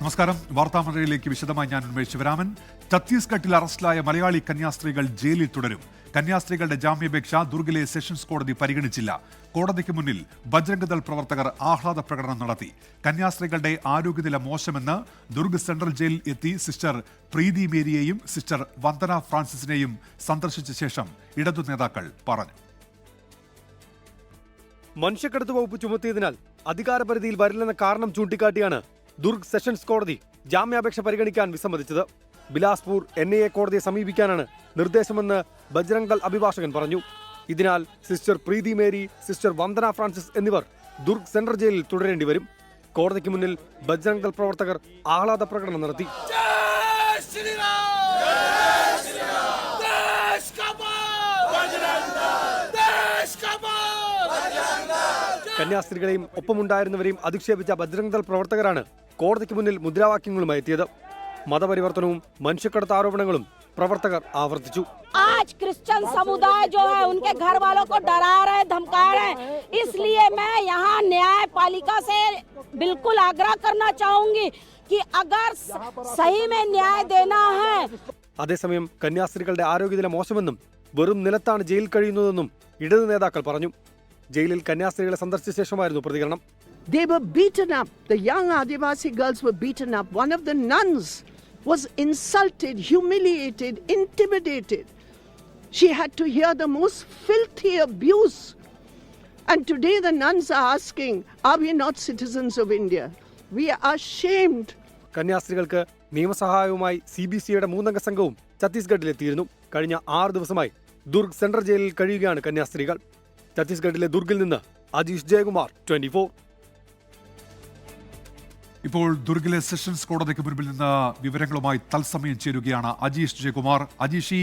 നമസ്കാരം. വാർത്താമഴയിലേക്ക് വിശദമായി ഞാൻ ഉന്മേഷ് ശിവരാമൻ. ഛത്തീസ്ഗഡിൽ അറസ്റ്റിലായ മലയാളി കന്യാസ്ത്രീകൾ ജയിലിൽ തുടരും. കന്യാസ്ത്രീകളുടെ ജാമ്യാപേക്ഷ ദുർഗിലെ സെഷൻസ് കോടതി പരിഗണിച്ചില്ല. കോടതിക്ക് മുന്നിൽ ബജ്രംഗ്ദൾ പ്രവർത്തകർ ആഹ്ലാദ പ്രകടനം നടത്തി. കന്യാസ്ത്രീകളുടെ ആരോഗ്യനില മോശമെന്ന് ദുർഗ് സെൻട്രൽ ജയിലിൽ എത്തി സിസ്റ്റർ പ്രീതി മേരിയെയും സിസ്റ്റർ വന്ദന ഫ്രാൻസിസിനെയും സന്ദർശിച്ച ശേഷം ഇടതു നേതാക്കൾ പറഞ്ഞു. മനുഷ്യക്കടത്ത് വകുപ്പ് ചുമത്തിയതിനാൽ അധികാരപരിധിയിൽ വരില്ലെന്ന കാരണം ചൂണ്ടിക്കാട്ടിയാണ് ദുർഗ് സെഷൻസ് കോടതി ജാമ്യാപേക്ഷ പരിഗണിക്കാൻ വിസമ്മതിച്ചത്. ബിലാസ്പൂർ NIA കോടതിയെ സമീപിക്കാനാണ് നിർദ്ദേശമെന്ന് ബജ്രംഗ്ദൾ അഭിഭാഷകൻ പറഞ്ഞു. ഇതിനാൽ സിസ്റ്റർ പ്രീതി മേരി, സിസ്റ്റർ വന്ദന ഫ്രാൻസിസ് എന്നിവർ ദുർഗ് സെൻട്രൽ ജയിലിൽ തുടരേണ്ടി വരും. കോടതിക്ക് മുന്നിൽ ബജ്രംഗ്ദൾ പ്രവർത്തകർ ആഹ്ലാദ പ്രകടനം നടത്തി. കന്യാസ്ത്രീകളെയും ഒപ്പമുണ്ടായിരുന്നവരെയും അധിക്ഷേപിച്ച ബജ്രംഗ്ദൾ പ്രവർത്തകരാണ് കോടതിക്ക് മുന്നിൽ മുദ്രാവാക്യങ്ങളുമായി എത്തിയത്. മതപരിവർത്തനവും മനുഷ്യക്കടത്ത് ആരോപണങ്ങളും പ്രവർത്തകർ ആവർത്തിച്ചു. आज क्रिश्चियन समुदाय जो है उनके घर वालों को डरा रहे, धमका रहे, इसलिए मैं यहाँ न्यायपालिका से बिल्कुल आग्रह करना चाहूंगी कि अगर सही में न्याय देना है. അതേസമയം കന്യാസ്ത്രീകളുടെ ആരോഗ്യനില മോശമെന്നും വെറും നിലത്താണ് ജയിൽ കഴിയുന്നതെന്നും ഇടതു നേതാക്കൾ പറഞ്ഞു. ജയിലിൽ കന്യാസ്ത്രീകളെ സന്ദർശിച്ച ശേഷമായിരുന്നു പ്രതികരണം. They were beaten up. The young Adivasi girls were beaten up. One of the nuns was insulted, humiliated, intimidated. She had to hear the most filthy abuse. And today the nuns are asking, are we not citizens of India? We are ashamed. കന്യാസ്ത്രീകൾക്ക് നിയമസഹായവുമായി CBCയുടെ 3 അംഗ സംഘവും ഛത്തീസ്ഗഡിലെത്തിയിരുന്നു. കഴിഞ്ഞ 6 ദിവസമായി Durg central ജയിലിൽ കഴിയുകയാണ് കന്യാസ്ത്രീകൾ. ഛത്തീസ്ഗഡിലെ ദുർഗിൽ നിന്ന് അജീഷ് ജയകുമാർ, 24. ഇപ്പോൾ ദുർഗിലെ sessions കോടതിക്ക് മുൻപിൽ നിന്ന് വിവരങ്ങളുമായി തത്സമയം ചേരുകയാണ് അജീഷ് ജയകുമാർ. അജീഷ്,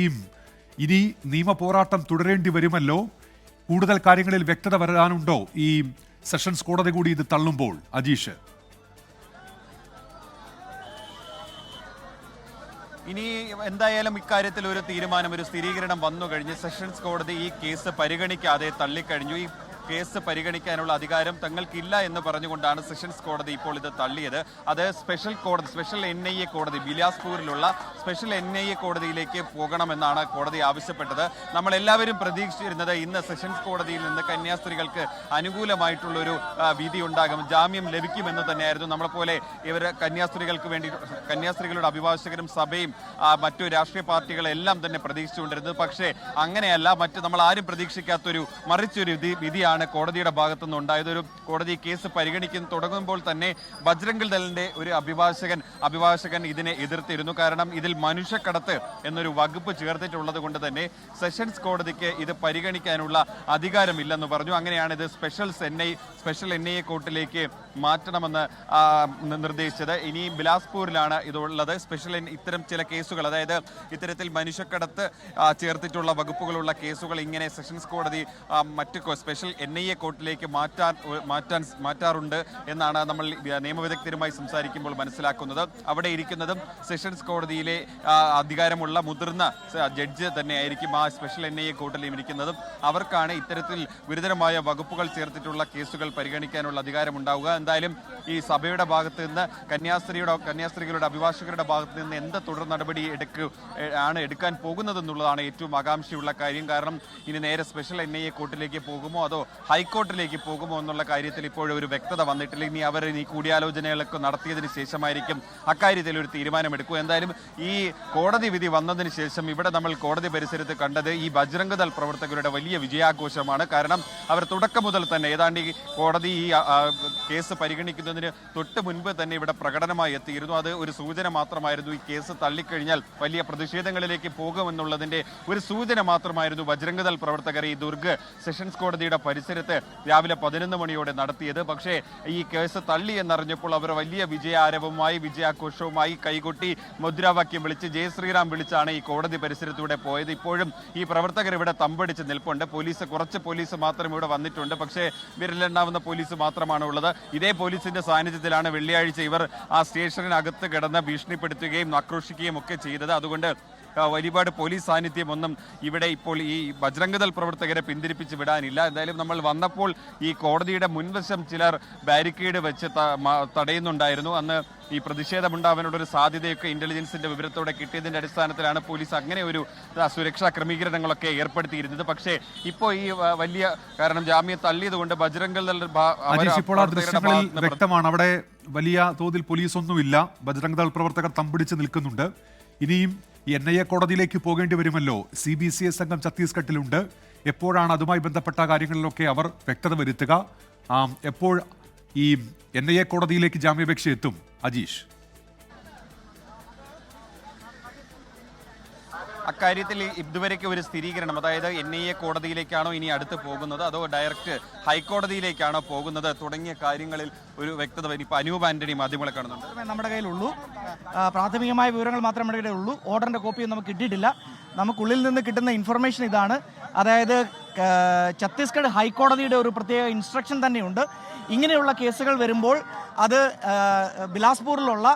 ഇനി നിയമ പോരാട്ടം തുടരേണ്ടി വരുമല്ലോ. കൂടുതൽ കാര്യങ്ങളിൽ വ്യക്തത വരാനുണ്ടോ ഈ സെഷൻസ് കോടതി കൂടി ഇത് തള്ളുമ്പോൾ? അജീഷ്, ഇനി എന്തായാലും ഇക്കാര്യത്തിൽ ഒരു തീരുമാനം, ഒരു സ്ഥിരീകരണം വന്നു കഴിഞ്ഞ് സെഷൻസ് കോടതി ഈ കേസ് പരിഗണിക്കാതെ തള്ളിക്കഴിഞ്ഞു. ഈ കേസ് പരിഗണിക്കാനുള്ള അധികാരം തങ്ങൾക്കില്ല എന്ന് പറഞ്ഞുകൊണ്ടാണ് സെഷൻസ് കോടതി ഇപ്പോൾ ഇത് തള്ളിയത്. അത് സ്പെഷ്യൽ NIA കോടതി, ബിലാസ്പൂരിലുള്ള സ്പെഷ്യൽ NIA കോടതിയിലേക്ക് പോകണമെന്നാണ് കോടതി ആവശ്യപ്പെട്ടത്. നമ്മളെല്ലാവരും പ്രതീക്ഷിച്ചിരുന്നത് ഇന്ന് സെഷൻസ് കോടതിയിൽ നിന്ന് കന്യാസ്ത്രീകൾക്ക് അനുകൂലമായിട്ടുള്ളൊരു വിധി ഉണ്ടാകും, ജാമ്യം ലഭിക്കുമെന്ന് തന്നെയായിരുന്നു നമ്മളെപ്പോലെ കന്യാസ്ത്രീകളുടെ അഭിഭാഷകരും സഭയും മറ്റു രാഷ്ട്രീയ പാർട്ടികളെല്ലാം തന്നെ പ്രതീക്ഷിച്ചുകൊണ്ടിരുന്നത്. പക്ഷേ അങ്ങനെയല്ല, നമ്മൾ ആരും പ്രതീക്ഷിക്കാത്തൊരു മറിച്ചൊരു വിധിയാണ് കോടതിയുടെ ഭാഗത്തുനിന്ന് ഉണ്ടായത്. ഒരു കോടതി കേസ് പരിഗണിക്കുന്ന തുടങ്ങുമ്പോൾ തന്നെ ബജ്രംഗ് ദളിന്റെ ഒരു അഭിഭാഷകൻ ഇതിനെ എതിർത്തിരുന്നു. കാരണം ഇതിൽ മനുഷ്യക്കടത്ത് എന്നൊരു വകുപ്പ് ചേർത്തിട്ടുള്ളത് കൊണ്ട് തന്നെ സെഷൻസ് കോടതിക്ക് ഇത് പരിഗണിക്കാനുള്ള അധികാരമില്ലെന്ന് പറഞ്ഞു. അങ്ങനെയാണ് ഇത് സ്പെഷ്യൽ NIA കോർട്ടിലേക്ക് മാറ്റണമെന്ന് നിർദ്ദേശിച്ചത്. ഇനി ബിലാസ്പൂരിലാണ് ഇതുള്ളത്. ഇത്തരം ചില കേസുകൾ, അതായത് ഇത്തരത്തിൽ മനുഷ്യക്കടത്ത് ചേർത്തിട്ടുള്ള വകുപ്പുകളുള്ള കേസുകൾ ഇങ്ങനെ സെഷൻസ് കോടതി മറ്റ് സ്പെഷ്യൽ NIA കോർട്ടിലേക്ക് മാറ്റാറുണ്ട് എന്നാണ് നമ്മൾ നിയമവിദഗ്ധരുമായി സംസാരിക്കുമ്പോൾ മനസ്സിലാക്കുന്നത്. അവിടെ ഇരിക്കുന്നതും സെഷൻസ് കോടതിയിലെ അധികാരമുള്ള മുതിർന്ന ജഡ്ജ് തന്നെയായിരിക്കും ആ സ്പെഷ്യൽ NIA കോർട്ടിലും ഇരിക്കുന്നതും. അവർക്കാണ് ഇത്തരത്തിൽ ഗുരുതരമായ വകുപ്പുകൾ ചേർത്തിട്ടുള്ള കേസുകൾ പരിഗണിക്കാനുള്ള അധികാരമുണ്ടാവുക. എന്തായാലും ഈ സഭയുടെ ഭാഗത്ത് നിന്ന് കന്യാസ്ത്രീകളുടെ അഭിഭാഷകരുടെ ഭാഗത്ത് നിന്ന് എന്ത് തുടർ നടപടി എടുക്കാൻ പോകുന്നതെന്നുള്ളതാണ് ഏറ്റവും ആകാംക്ഷയുള്ള കാര്യം. കാരണം ഇനി നേരെ സ്പെഷ്യൽ NIA കോർട്ടിലേക്ക് പോകുമോ അതോ ഹൈക്കോർട്ടിലേക്ക് പോകുമോ എന്നുള്ള കാര്യത്തിൽ ഇപ്പോഴും ഒരു വ്യക്തത വന്നിട്ടില്ല. ഇനി അവർ കൂടിയാലോചനകളൊക്കെ നടത്തിയതിന് ശേഷമായിരിക്കും അക്കാര്യത്തിൽ ഒരു തീരുമാനമെടുക്കുക. എന്തായാലും ഈ കോടതി വിധി വന്നതിന് ശേഷം ഇവിടെ നമ്മൾ കോടതി പരിസരത്ത് കണ്ടത് ഈ ബജ്രംഗ് ദൾ പ്രവർത്തകരുടെ വലിയ വിജയാഘോഷമാണ്. കാരണം അവർ തുടക്കം മുതൽ തന്നെ ഏതാണ്ട് ഈ കോടതി ഈ കേസ് പരിഗണിക്കുന്നതിന് തൊട്ട് മുൻപ് തന്നെ ഇവിടെ പ്രകടനമായി എത്തിയിരുന്നു. അത് ഒരു സൂചന മാത്രമായിരുന്നു. ഈ കേസ് തള്ളിക്കഴിഞ്ഞാൽ വലിയ പ്രതിഷേധങ്ങളിലേക്ക് പോകുമെന്നുള്ളതിന്റെ ഒരു സൂചന മാത്രമായിരുന്നു ബജ്രംഗ് ദൾ പ്രവർത്തകർ ഈ ദുർഗ് സെഷൻസ് കോടതിയുടെ പരിസരത്ത് രാവിലെ 11 മണിയോടെ നടത്തിയത്. പക്ഷേ ഈ കേസ് തള്ളി എന്നറിഞ്ഞപ്പോൾ അവർ വലിയ വിജയാഘോഷവുമായി കൈകൊട്ടി മുദ്രാവാക്യം വിളിച്ച് ജയ് ശ്രീറാം വിളിച്ചാണ് ഈ കോടതി പരിസരത്തൂടെ പോയത്. ഇപ്പോഴും ഈ പ്രവർത്തകർ ഇവിടെ തമ്പടിച്ച് നിൽപ്പുണ്ട്. കുറച്ച് പോലീസ് മാത്രം ഇവിടെ വന്നിട്ടുണ്ട്. പക്ഷേ വിരലെണ്ണാവുന്ന പോലീസ് മാത്രമാണ് ഉള്ളത്. ഇതേ പോലീസിന്റെ സാന്നിധ്യത്തിലാണ് വെള്ളിയാഴ്ച ഇവർ ആ സ്റ്റേഷനകത്ത് കിടന്ന് ഭീഷണിപ്പെടുത്തുകയും ആക്രോശിക്കുകയും ഒക്കെ ചെയ്തത്. അതുകൊണ്ട് ഒരുപാട് പോലീസ് സാന്നിധ്യം ഒന്നും ഇവിടെ ഇപ്പോൾ ഈ ബജ്രംഗ് ദൾ പ്രവർത്തകരെ പിന്തിരിപ്പിച്ച് വിടാനില്ല. എന്തായാലും നമ്മൾ വന്നപ്പോൾ ഈ കോടതിയുടെ മുൻവശം ചിലർ ബാരിക്കേഡ് വെച്ച് തടയുന്നുണ്ടായിരുന്നു. അന്ന് ഈ പ്രതിഷേധമുണ്ടാവാനുള്ള ഒരു സാധ്യതയൊക്കെ ഇന്റലിജൻസിന്റെ വിവരത്തോടെ കിട്ടിയതിന്റെ അടിസ്ഥാനത്തിലാണ് പോലീസ് അങ്ങനെ ഒരു സുരക്ഷാ ക്രമീകരണങ്ങളൊക്കെ ഏർപ്പെടുത്തിയിരുന്നത്. പക്ഷേ ഇപ്പോൾ ഈ വലിയ കാരണം ജാമ്യം തള്ളിയതുകൊണ്ട് ബജ്രംഗ് ദൾ ഇപ്പോൾ ആ ദൃശ്യങ്ങളിൽ വ്യക്തമാണ്, അവിടെ വലിയ തോതിൽ പോലീസ് ഒന്നുമില്ല. ബജ്രംഗ് ദൾ പ്രവർത്തകർ തമ്പിടിച്ച് നിൽക്കുന്നുണ്ട്. ഇനിയും NIA കോടതിയിലേക്ക് പോകേണ്ടി വരുമല്ലോ. CBCI സംഘം ഛത്തീസ്ഗഡിലുണ്ട്. എപ്പോഴാണ് അതുമായി ബന്ധപ്പെട്ട കാര്യങ്ങളിലൊക്കെ അവർ വ്യക്തത വരുത്തുക? എപ്പോൾ ഈ NIA കോടതിയിലേക്ക് ജാമ്യാപേക്ഷ എത്തും? അജീഷ്, അക്കാര്യത്തിൽ ഇതുവരെയ്ക്ക് ഒരു സ്ഥിരീകരണം, അതായത് NIA കോടതിയിലേക്കാണോ ഇനി അടുത്ത് പോകുന്നത് അതോ ഡയറക്റ്റ് ഹൈക്കോടതിയിലേക്കാണോ പോകുന്നത് തുടങ്ങിയ കാര്യങ്ങളിൽ ഒരു വ്യക്തത വരും. ഇപ്പോൾ അനൂപ് ആന്റണി മാധ്യമങ്ങളെ കാണുന്നുണ്ട്. നമ്മുടെ കയ്യിലുള്ളൂ, പ്രാഥമികമായ വിവരങ്ങൾ മാത്രമേ നമ്മുടെ കയ്യിലുള്ളൂ. ഓർഡറിൻ്റെ കോപ്പിയൊന്നും നമുക്ക് കിട്ടിയിട്ടില്ല. നമുക്കുള്ളിൽ നിന്ന് കിട്ടുന്ന ഇൻഫർമേഷൻ ഇതാണ്, അതായത് ഛത്തീസ്ഗഡ് ഹൈക്കോടതിയുടെ ഒരു പ്രത്യേക ഇൻസ്ട്രക്ഷൻ തന്നെയുണ്ട്. ഇങ്ങനെയുള്ള കേസുകൾ വരുമ്പോൾ അത് ബിലാസ്പൂരിലുള്ള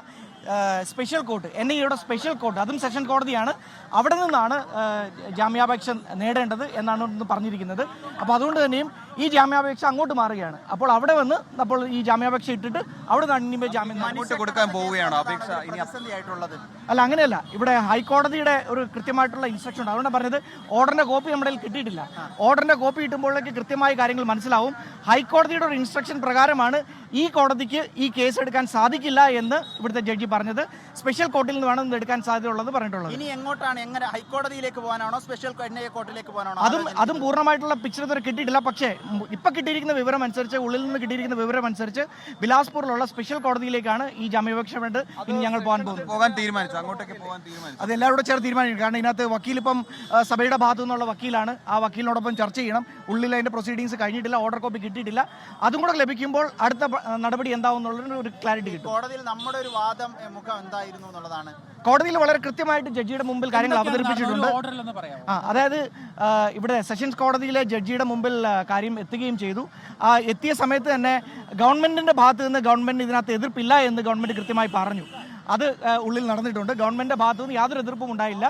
സ്പെഷ്യൽ കോർട്ട്, NIAയുടെ സ്പെഷ്യൽ കോർട്ട്, അതും സെഷൻ കോടതിയാണ്, അവിടെ നിന്നാണ് ജാമ്യാപേക്ഷ നേടേണ്ടത് എന്നാണ് ഇന്ന് പറഞ്ഞിരിക്കുന്നത്. അപ്പോൾ അതുകൊണ്ട് തന്നെയും ഈ ജാമ്യാപേക്ഷ അങ്ങോട്ട് മാറുകയാണ്. അപ്പോൾ അവിടെ വന്ന് അപ്പോൾ ഈ ജാമ്യാപേക്ഷ ഇട്ടിട്ട് അവിടെ നിന്ന് ജാമ്യം അങ്ങോട്ട് കൊടുക്കാൻ പോവുകയാണോ അപേക്ഷ? അല്ല, അങ്ങനെയല്ല. ഇവിടെ ഹൈക്കോടതിയുടെ ഒരു കൃത്യമായിട്ടുള്ള ഇൻസ്ട്രക്ഷൻ ഉണ്ട്. അതുകൊണ്ട് പറഞ്ഞത് ഓർഡറിന്റെ കോപ്പി നമ്മുടെ കിട്ടിയിട്ടില്ല. ഓർഡറിന്റെ കോപ്പി കിട്ടുമ്പോഴേക്ക് കൃത്യമായ കാര്യങ്ങൾ മനസ്സിലാവും. ഹൈക്കോടതിയുടെ ഒരു ഇൻസ്ട്രക്ഷൻ പ്രകാരമാണ് ഈ കോടതിക്ക് ഈ കേസ് എടുക്കാൻ സാധിക്കില്ല എന്ന് ഇവിടുത്തെ ജഡ്ജി പറഞ്ഞത്. സ്പെഷ്യൽ കോർട്ടിൽ നിന്ന് വേണം എടുക്കാൻ സാധ്യതയുള്ളത് പറഞ്ഞിട്ടുള്ളത്. ഇനി എങ്ങോട്ടാണ്, എങ്ങനെ ഹൈക്കോടതിയിലേക്ക് പോകാനാണോ സ്പെഷ്യൽ NIA കോർട്ടിലേക്ക് പോകാനാണോ? അതും പൂർണ്ണമായിട്ടുള്ള പിക്ചർ ഇതുവരെ കിട്ടിയിട്ടില്ല. പക്ഷേ ഇപ്പൊ കിട്ടിയിരിക്കുന്ന വിവരം അനുസരിച്ച്, ഉള്ളിൽ നിന്ന് കിട്ടിയിരിക്കുന്ന വിവരം അനുസരിച്ച് ബിലാസ്പൂരിലുള്ള സ്പെഷ്യൽ കോടതിയിലേക്ക് ഈ ജാമ്യാപേക്ഷ വേണ്ടി ഇനി ഞങ്ങൾ പോകാൻ തീരുമാനിച്ചു. അങ്ങോട്ടേക്ക് പോകാൻ തീരുമാനിച്ചു. അത് എല്ലാവരോടും ചേർന്ന് തീരുമാനിക്കും. കാരണം ഇതിനകത്ത് വക്കീൽ ഇപ്പം സഭയുടെ ഭാഗത്തു നിന്നുള്ള വക്കീലാണ്. ആ വക്കീലിനോടൊപ്പം ചർച്ച ചെയ്യണം. ഉള്ളിൽ അതിന്റെ പ്രൊസീഡിങ്സ് കഴിഞ്ഞിട്ടില്ല, ഓർഡർ കോപ്പി കിട്ടിയിട്ടില്ല. അതും കൂടെ ലഭിക്കുമ്പോൾ അടുത്ത നടപടി എന്താവും എന്നുള്ളൊരു ഒരു ക്ലാരിറ്റി കിട്ടും. കോടതിയിൽ നമ്മുടെ ഒരു വാദം മുഖം എന്തായിരുന്നു എന്നുള്ളതാണ്. കോടതിയിൽ വളരെ കൃത്യമായിട്ട് ജഡ്ജിയുടെ മുമ്പിൽ കാര്യങ്ങൾ അവതരിപ്പിച്ചിട്ടുണ്ട്. അതായത് ഇവിടെ സെഷൻസ് കോടതിയിലെ ജഡ്ജിയുടെ മുമ്പിൽ കാര്യം എത്തുകയും ചെയ്തു. എത്തിയ സമയത്ത് തന്നെ ഗവൺമെന്റിന്റെ ഭാഗത്ത് നിന്ന് ഗവൺമെന്റ് ഇതിനകത്ത് എതിർപ്പില്ല എന്ന് ഗവൺമെന്റ് കൃത്യമായി പറഞ്ഞു. അത് ഉള്ളിൽ നടന്നിട്ടുണ്ട്. ഗവൺമെന്റിന്റെ ഭാഗത്തു നിന്ന് യാതൊരു എതിർപ്പും ഉണ്ടായില്ല.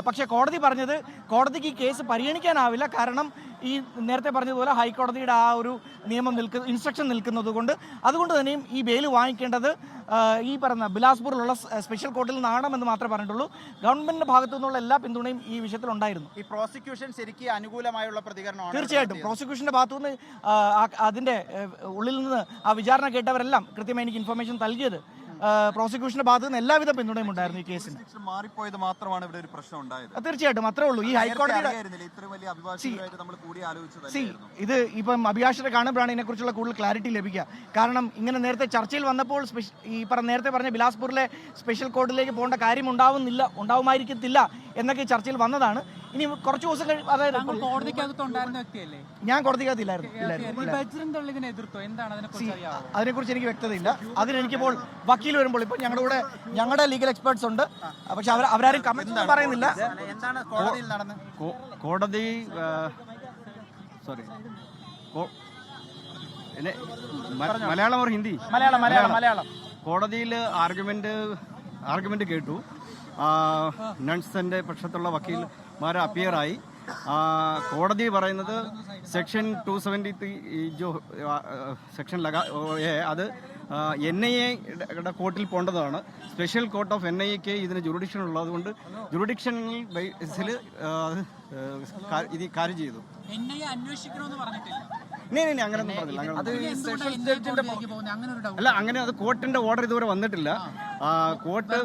പക്ഷേ കോടതി പറഞ്ഞത് കോടതിക്ക് ഈ കേസ് പരിഗണിക്കാനാവില്ല. കാരണം ഈ നേരത്തെ പറഞ്ഞതുപോലെ ഹൈക്കോടതിയുടെ ആ ഒരു നിയമം ഇൻസ്ട്രക്ഷൻ നിൽക്കുന്നത് കൊണ്ട്, അതുകൊണ്ട് തന്നെയും ഈ ബെയിൽ വാങ്ങിക്കേണ്ടത് ഈ പറഞ്ഞ ബിലാസ്പൂരിലുള്ള സ്പെഷ്യൽ കോർട്ടിൽ നിന്നാണെന്ന് മാത്രമേ പറഞ്ഞിട്ടുള്ളൂ. ഗവൺമെന്റിന്റെ ഭാഗത്തു നിന്നുള്ള എല്ലാ പിന്തുണയും ഈ വിഷയത്തിൽ ഉണ്ടായിരുന്നു. ഈ പ്രോസിക്യൂഷൻ ശരിക്കും അനുകൂലമായുള്ള പ്രതികരണമാണ്. തീർച്ചയായിട്ടും പ്രോസിക്യൂഷന്റെ ഭാഗത്തു നിന്ന് അതിന്റെ ഉള്ളിൽ നിന്ന് ആ വിചാരണ കേട്ടവരെല്ലാം കൃത്യമായി എനിക്ക് ഇൻഫർമേഷൻ നൽകിയത് പ്രോസിക്യൂഷന്റെ ഭാഗത്ത് നിന്ന് എല്ലാവിധ പിന്തുണയും ഉണ്ടായിരുന്നു ഈ കേസിന്. മാറിപ്പോയത് മാത്രമാണ് ഇവിടെ ഒരു പ്രശ്നം ഉണ്ടായത്. തീർച്ചയായിട്ടും അത്രേ ഉള്ളൂ. ഈ ഹൈക്കോടതിയുടെ ഇത് ഇപ്പം അഭിഭാഷകരെ കാണുമ്പോഴാണ് ഇതിനെക്കുറിച്ചുള്ള കൂടുതൽ ക്ലാരിറ്റി ലഭിക്കുക. കാരണം ഇങ്ങനെ നേരത്തെ ചർച്ചയിൽ വന്നപ്പോൾ ഈ നേരത്തെ പറഞ്ഞ ബിലാസ്പൂരിലെ സ്പെഷ്യൽ കോർട്ടിലേക്ക് പോകേണ്ട കാര്യം ഉണ്ടാവുമായിരിക്കത്തില്ല എന്നൊക്കെ ചർച്ചയിൽ വന്നതാണ്. ഇനി കുറച്ച് ദിവസം അതായത് ഞാൻ കോടതിക്കകത്തില്ലായിരുന്നു. അതിനെക്കുറിച്ച് എനിക്ക് വ്യക്തതയില്ല. അതിനെനിക്കിപ്പോൾ വക്കീൽ വരുമ്പോൾ ഇപ്പോൾ ഞങ്ങളുടെ ലീഗൽ എക്സ്പേർട്സ് ഉണ്ട്. പക്ഷെ അവരാരും കമന്റ് പറയുന്നില്ല. എന്താണ് കോടതിയിൽ നടന്നത്? കോടതി സോറി മലയാളം ഓർ ഹിന്ദി? മലയാളം. കോടതിയിൽ ആർഗ്യുമെന്റ് കേട്ടു. നൺസിന്റെ പക്ഷത്തുള്ള വക്കീൽമാർ അപ്പിയറായി. കോടതി പറയുന്നത് സെക്ഷൻ 273 സെക്ഷൻ അത് NIA കോർട്ടിൽ പോകേണ്ടതാണ്. സ്പെഷ്യൽ കോർട്ട് ഓഫ് NIAക്ക് ഇതിന് ജുറിഡിക്ഷൻ ഉള്ളതുകൊണ്ട് ജുറിഡിക്ഷണൽ ബേസിൽ ഇത് കാര്യം ചെയ്തു. അങ്ങനെയൊന്നും പറഞ്ഞില്ല. അല്ല, അങ്ങനെ അത് കോർട്ടിന്റെ ഓർഡർ ഇതുവരെ വന്നിട്ടില്ല. കോർട്ട്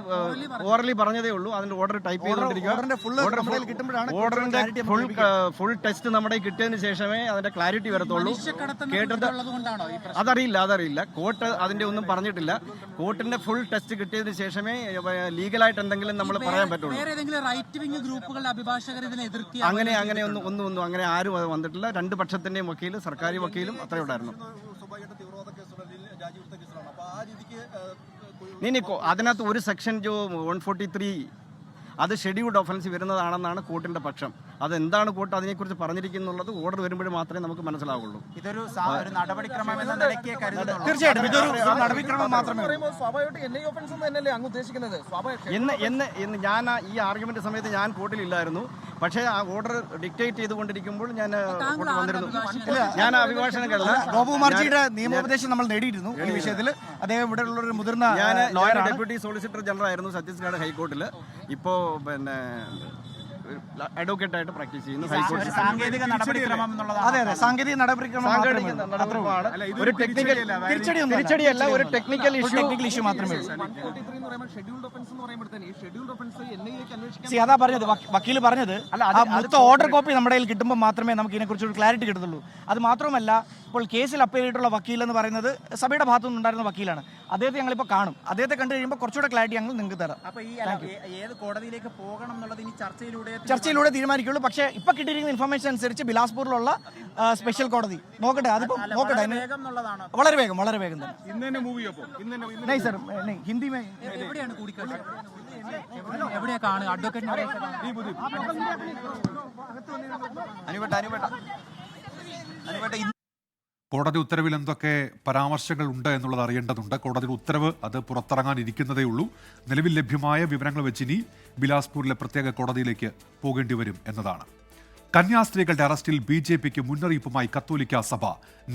ഓറലി പറഞ്ഞതേ ഉള്ളൂ. അതിന്റെ ഓർഡർ ടൈപ്പ് ചെയ്തുകൊണ്ടിരിക്കുക. ഓർഡറിന്റെ ഫുൾ ടെസ്റ്റ് നമ്മുടെ കിട്ടിയതിന് ശേഷമേ അതിന്റെ ക്ലാരിറ്റി വരത്തുള്ളൂ. കേട്ടത് അതറിയില്ല. കോർട്ട് അതിന്റെ ഒന്നും പറഞ്ഞിട്ടില്ല. കോർട്ടിന്റെ ഫുൾ ടെസ്റ്റ് കിട്ടിയതിന് ശേഷമേ ലീഗലായിട്ട് എന്തെങ്കിലും നമ്മൾ പറയാൻ പറ്റുള്ളൂ. അങ്ങനെ ഒന്നും അങ്ങനെ ആരും അത് വന്നിട്ടില്ല. രണ്ട് പക്ഷത്തിന്റെയും വക്കീൽ, സർക്കാർ വക്കീലും അത്രേ ഉണ്ടായിരുന്നു. അതിനകത്ത് ഒരു സെക്ഷൻ 143 അത് ഷെഡ്യൂൾഡ് ഒഫൻസ് വരുന്നതാണെന്നാണ് കോർട്ടിന്റെ പക്ഷം. അതെന്താണ് കോർട്ട് അതിനെക്കുറിച്ച് പറഞ്ഞിരിക്കുന്നുള്ളത് ഓർഡർ വരുമ്പോൾ മാത്രമേ നമുക്ക് മനസ്സിലാവുള്ളൂ. ഇതൊരു ഒരു നടപടിക്രമം എന്ന നിലയ്ക്ക് കരുതുന്നുള്ളൂ. തീർച്ചയായിട്ടും ഇതൊരു നടപടിക്രമം മാത്രമേ ഉള്ളൂ. എന്ന് ഞാൻ ഈ ആർഗ്യുമെന്റ് സമയത്ത് ഞാൻ കോർട്ടിലില്ലായിരുന്നു. പക്ഷേ ആ ഓർഡർ ഡിക്റ്റേറ്റ് ചെയ്തുകൊണ്ടിരിക്കുമ്പോൾ ഞാൻ കോർട്ട് വന്നിരുന്നു. ഞാൻ അഭിഭാഷകനല്ല. ഗോപകുമാർജിയുടെ നിയമോപദേശം നമ്മൾ നേടിയിരുന്നു ഈ വിഷയത്തിൽ. അദ്ദേഹം ഇവിടെ ഉള്ള ഒരു മുതിർന്ന ലോയറാണ്. ഡെപ്യൂട്ടി സോളിസിറ്റർ ജനറൽ ആയിരുന്നു ഛത്തീസ്ഗഡ് ഹൈക്കോർട്ടിൽ. ഇപ്പോൾ പിന്നെ അഡ്വക്കേറ്റ് ആയിട്ട് പ്രാക്ടീസ് ചെയ്യുന്നു ഹൈക്കോടതി. സാങ്കേതിക നടപടിക്രമം എന്നുള്ളതാണ്. അതെ സാങ്കേതിക നടപടിക്രമം ഒരു ടെക്നിക്കൽ തിരിച്ചടിയല്ല, ഒരു ടെക്നിക്കൽ ഇഷ്യൂ മാത്രമേ ഉള്ളൂ. അതാ പറഞ്ഞത് വക്കീൽ പറഞ്ഞത്, മൊത്തം ഓർഡർ കോപ്പി നമ്മുടെ കയ്യിൽ കിട്ടുമ്പോൾ മാത്രമേ നമുക്ക് ഇതിനെക്കുറിച്ച് ഒരു ക്ലാരിറ്റി കിട്ടത്തുള്ളൂ. അത് മാത്രമല്ല ഇപ്പോൾ കേസിൽ അപ്പീൽ ചെയ്തിട്ടുള്ള വക്കീൽ എന്ന് പറയുന്നത് സഭയുടെ ഭാഗത്തു നിന്നുണ്ടായിരുന്ന വക്കീലാണ്. അദ്ദേഹത്തെ ഞങ്ങളിപ്പോൾ കാണും. അദ്ദേഹത്തെ കണ്ടു കഴിയുമ്പോൾ കുറച്ചുകൂടെ ക്ലാരിറ്റി ഞങ്ങൾ നിങ്ങൾക്ക് തരാം. അപ്പോൾ ഈ ഏത് കോടതിയിലേക്ക് പോകണം എന്നുള്ളത് ഇനി ചർച്ചയിലൂടെ തീരുമാനിക്കുള്ളൂ. പക്ഷേ ഇപ്പൊ കിട്ടിയിരിക്കുന്ന ഇൻഫർമേഷൻ അനുസരിച്ച് ബിലാസ്പൂരിലുള്ള സ്പെഷ്യൽ കോടതി നോക്കട്ടെ. അതിപ്പോ നോക്കട്ടെ, വളരെ വേഗം തന്നെ. नहीं सर, नहीं हिंदी में. കോടതി ഉത്തരവിൽ എന്തൊക്കെ പരാമർശങ്ങൾ ഉണ്ട് എന്നുള്ളത് അറിയേണ്ടതുണ്ട്. കോടതിയുടെ ഉത്തരവ് അത് പുറത്തിറങ്ങാനിരിക്കുന്നതേ ഉള്ളൂ. നിലവിൽ ലഭ്യമായ വിവരങ്ങൾ വെച്ച് ഇനി ബിലാസ്പൂരിലെ പ്രത്യേക കോടതിയിലേക്ക് പോകേണ്ടി വരും എന്നതാണ്. കന്യാസ്ത്രീകളുടെ അറസ്റ്റിൽ BJPക്ക് മുന്നറിയിപ്പുമായി കത്തോലിക്ക സഭ.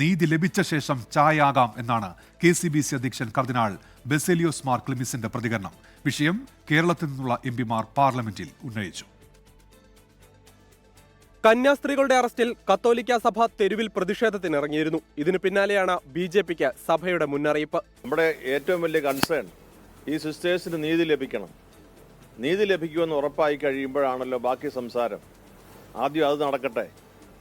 നീതി ലഭിച്ച ശേഷം ചായയാകാം എന്നാണ് KCBC അധ്യക്ഷൻ കർദിനാൾ ബെസേലിയോസ് മാർ ക്ലിമിസിന്റെ പ്രതികരണം. വിഷയം കേരളത്തിൽ നിന്നുള്ള MPമാർ പാർലമെന്റിൽ ഉന്നയിച്ചു. കന്യാസ്ത്രീകളുടെ അറസ്റ്റിൽ കത്തോലിക്ക സഭ തെരുവിൽ പ്രതിഷേധത്തിനിറങ്ങിയിരുന്നു. ഇതിനു പിന്നാലെയാണ് BJPക്ക് സഭയുടെ മുന്നറിയിപ്പ്. നമ്മുടെ ഏറ്റവും വലിയ കൺസേൺ ഈ സിസ്റ്റേഴ്സിന് നീതി ലഭിക്കണം. നീതി ലഭിക്കുമെന്ന് ഉറപ്പായി കഴിയുമ്പോഴാണല്ലോ ബാക്കി സംസാരം. ആദ്യം അത് നടക്കട്ടെ,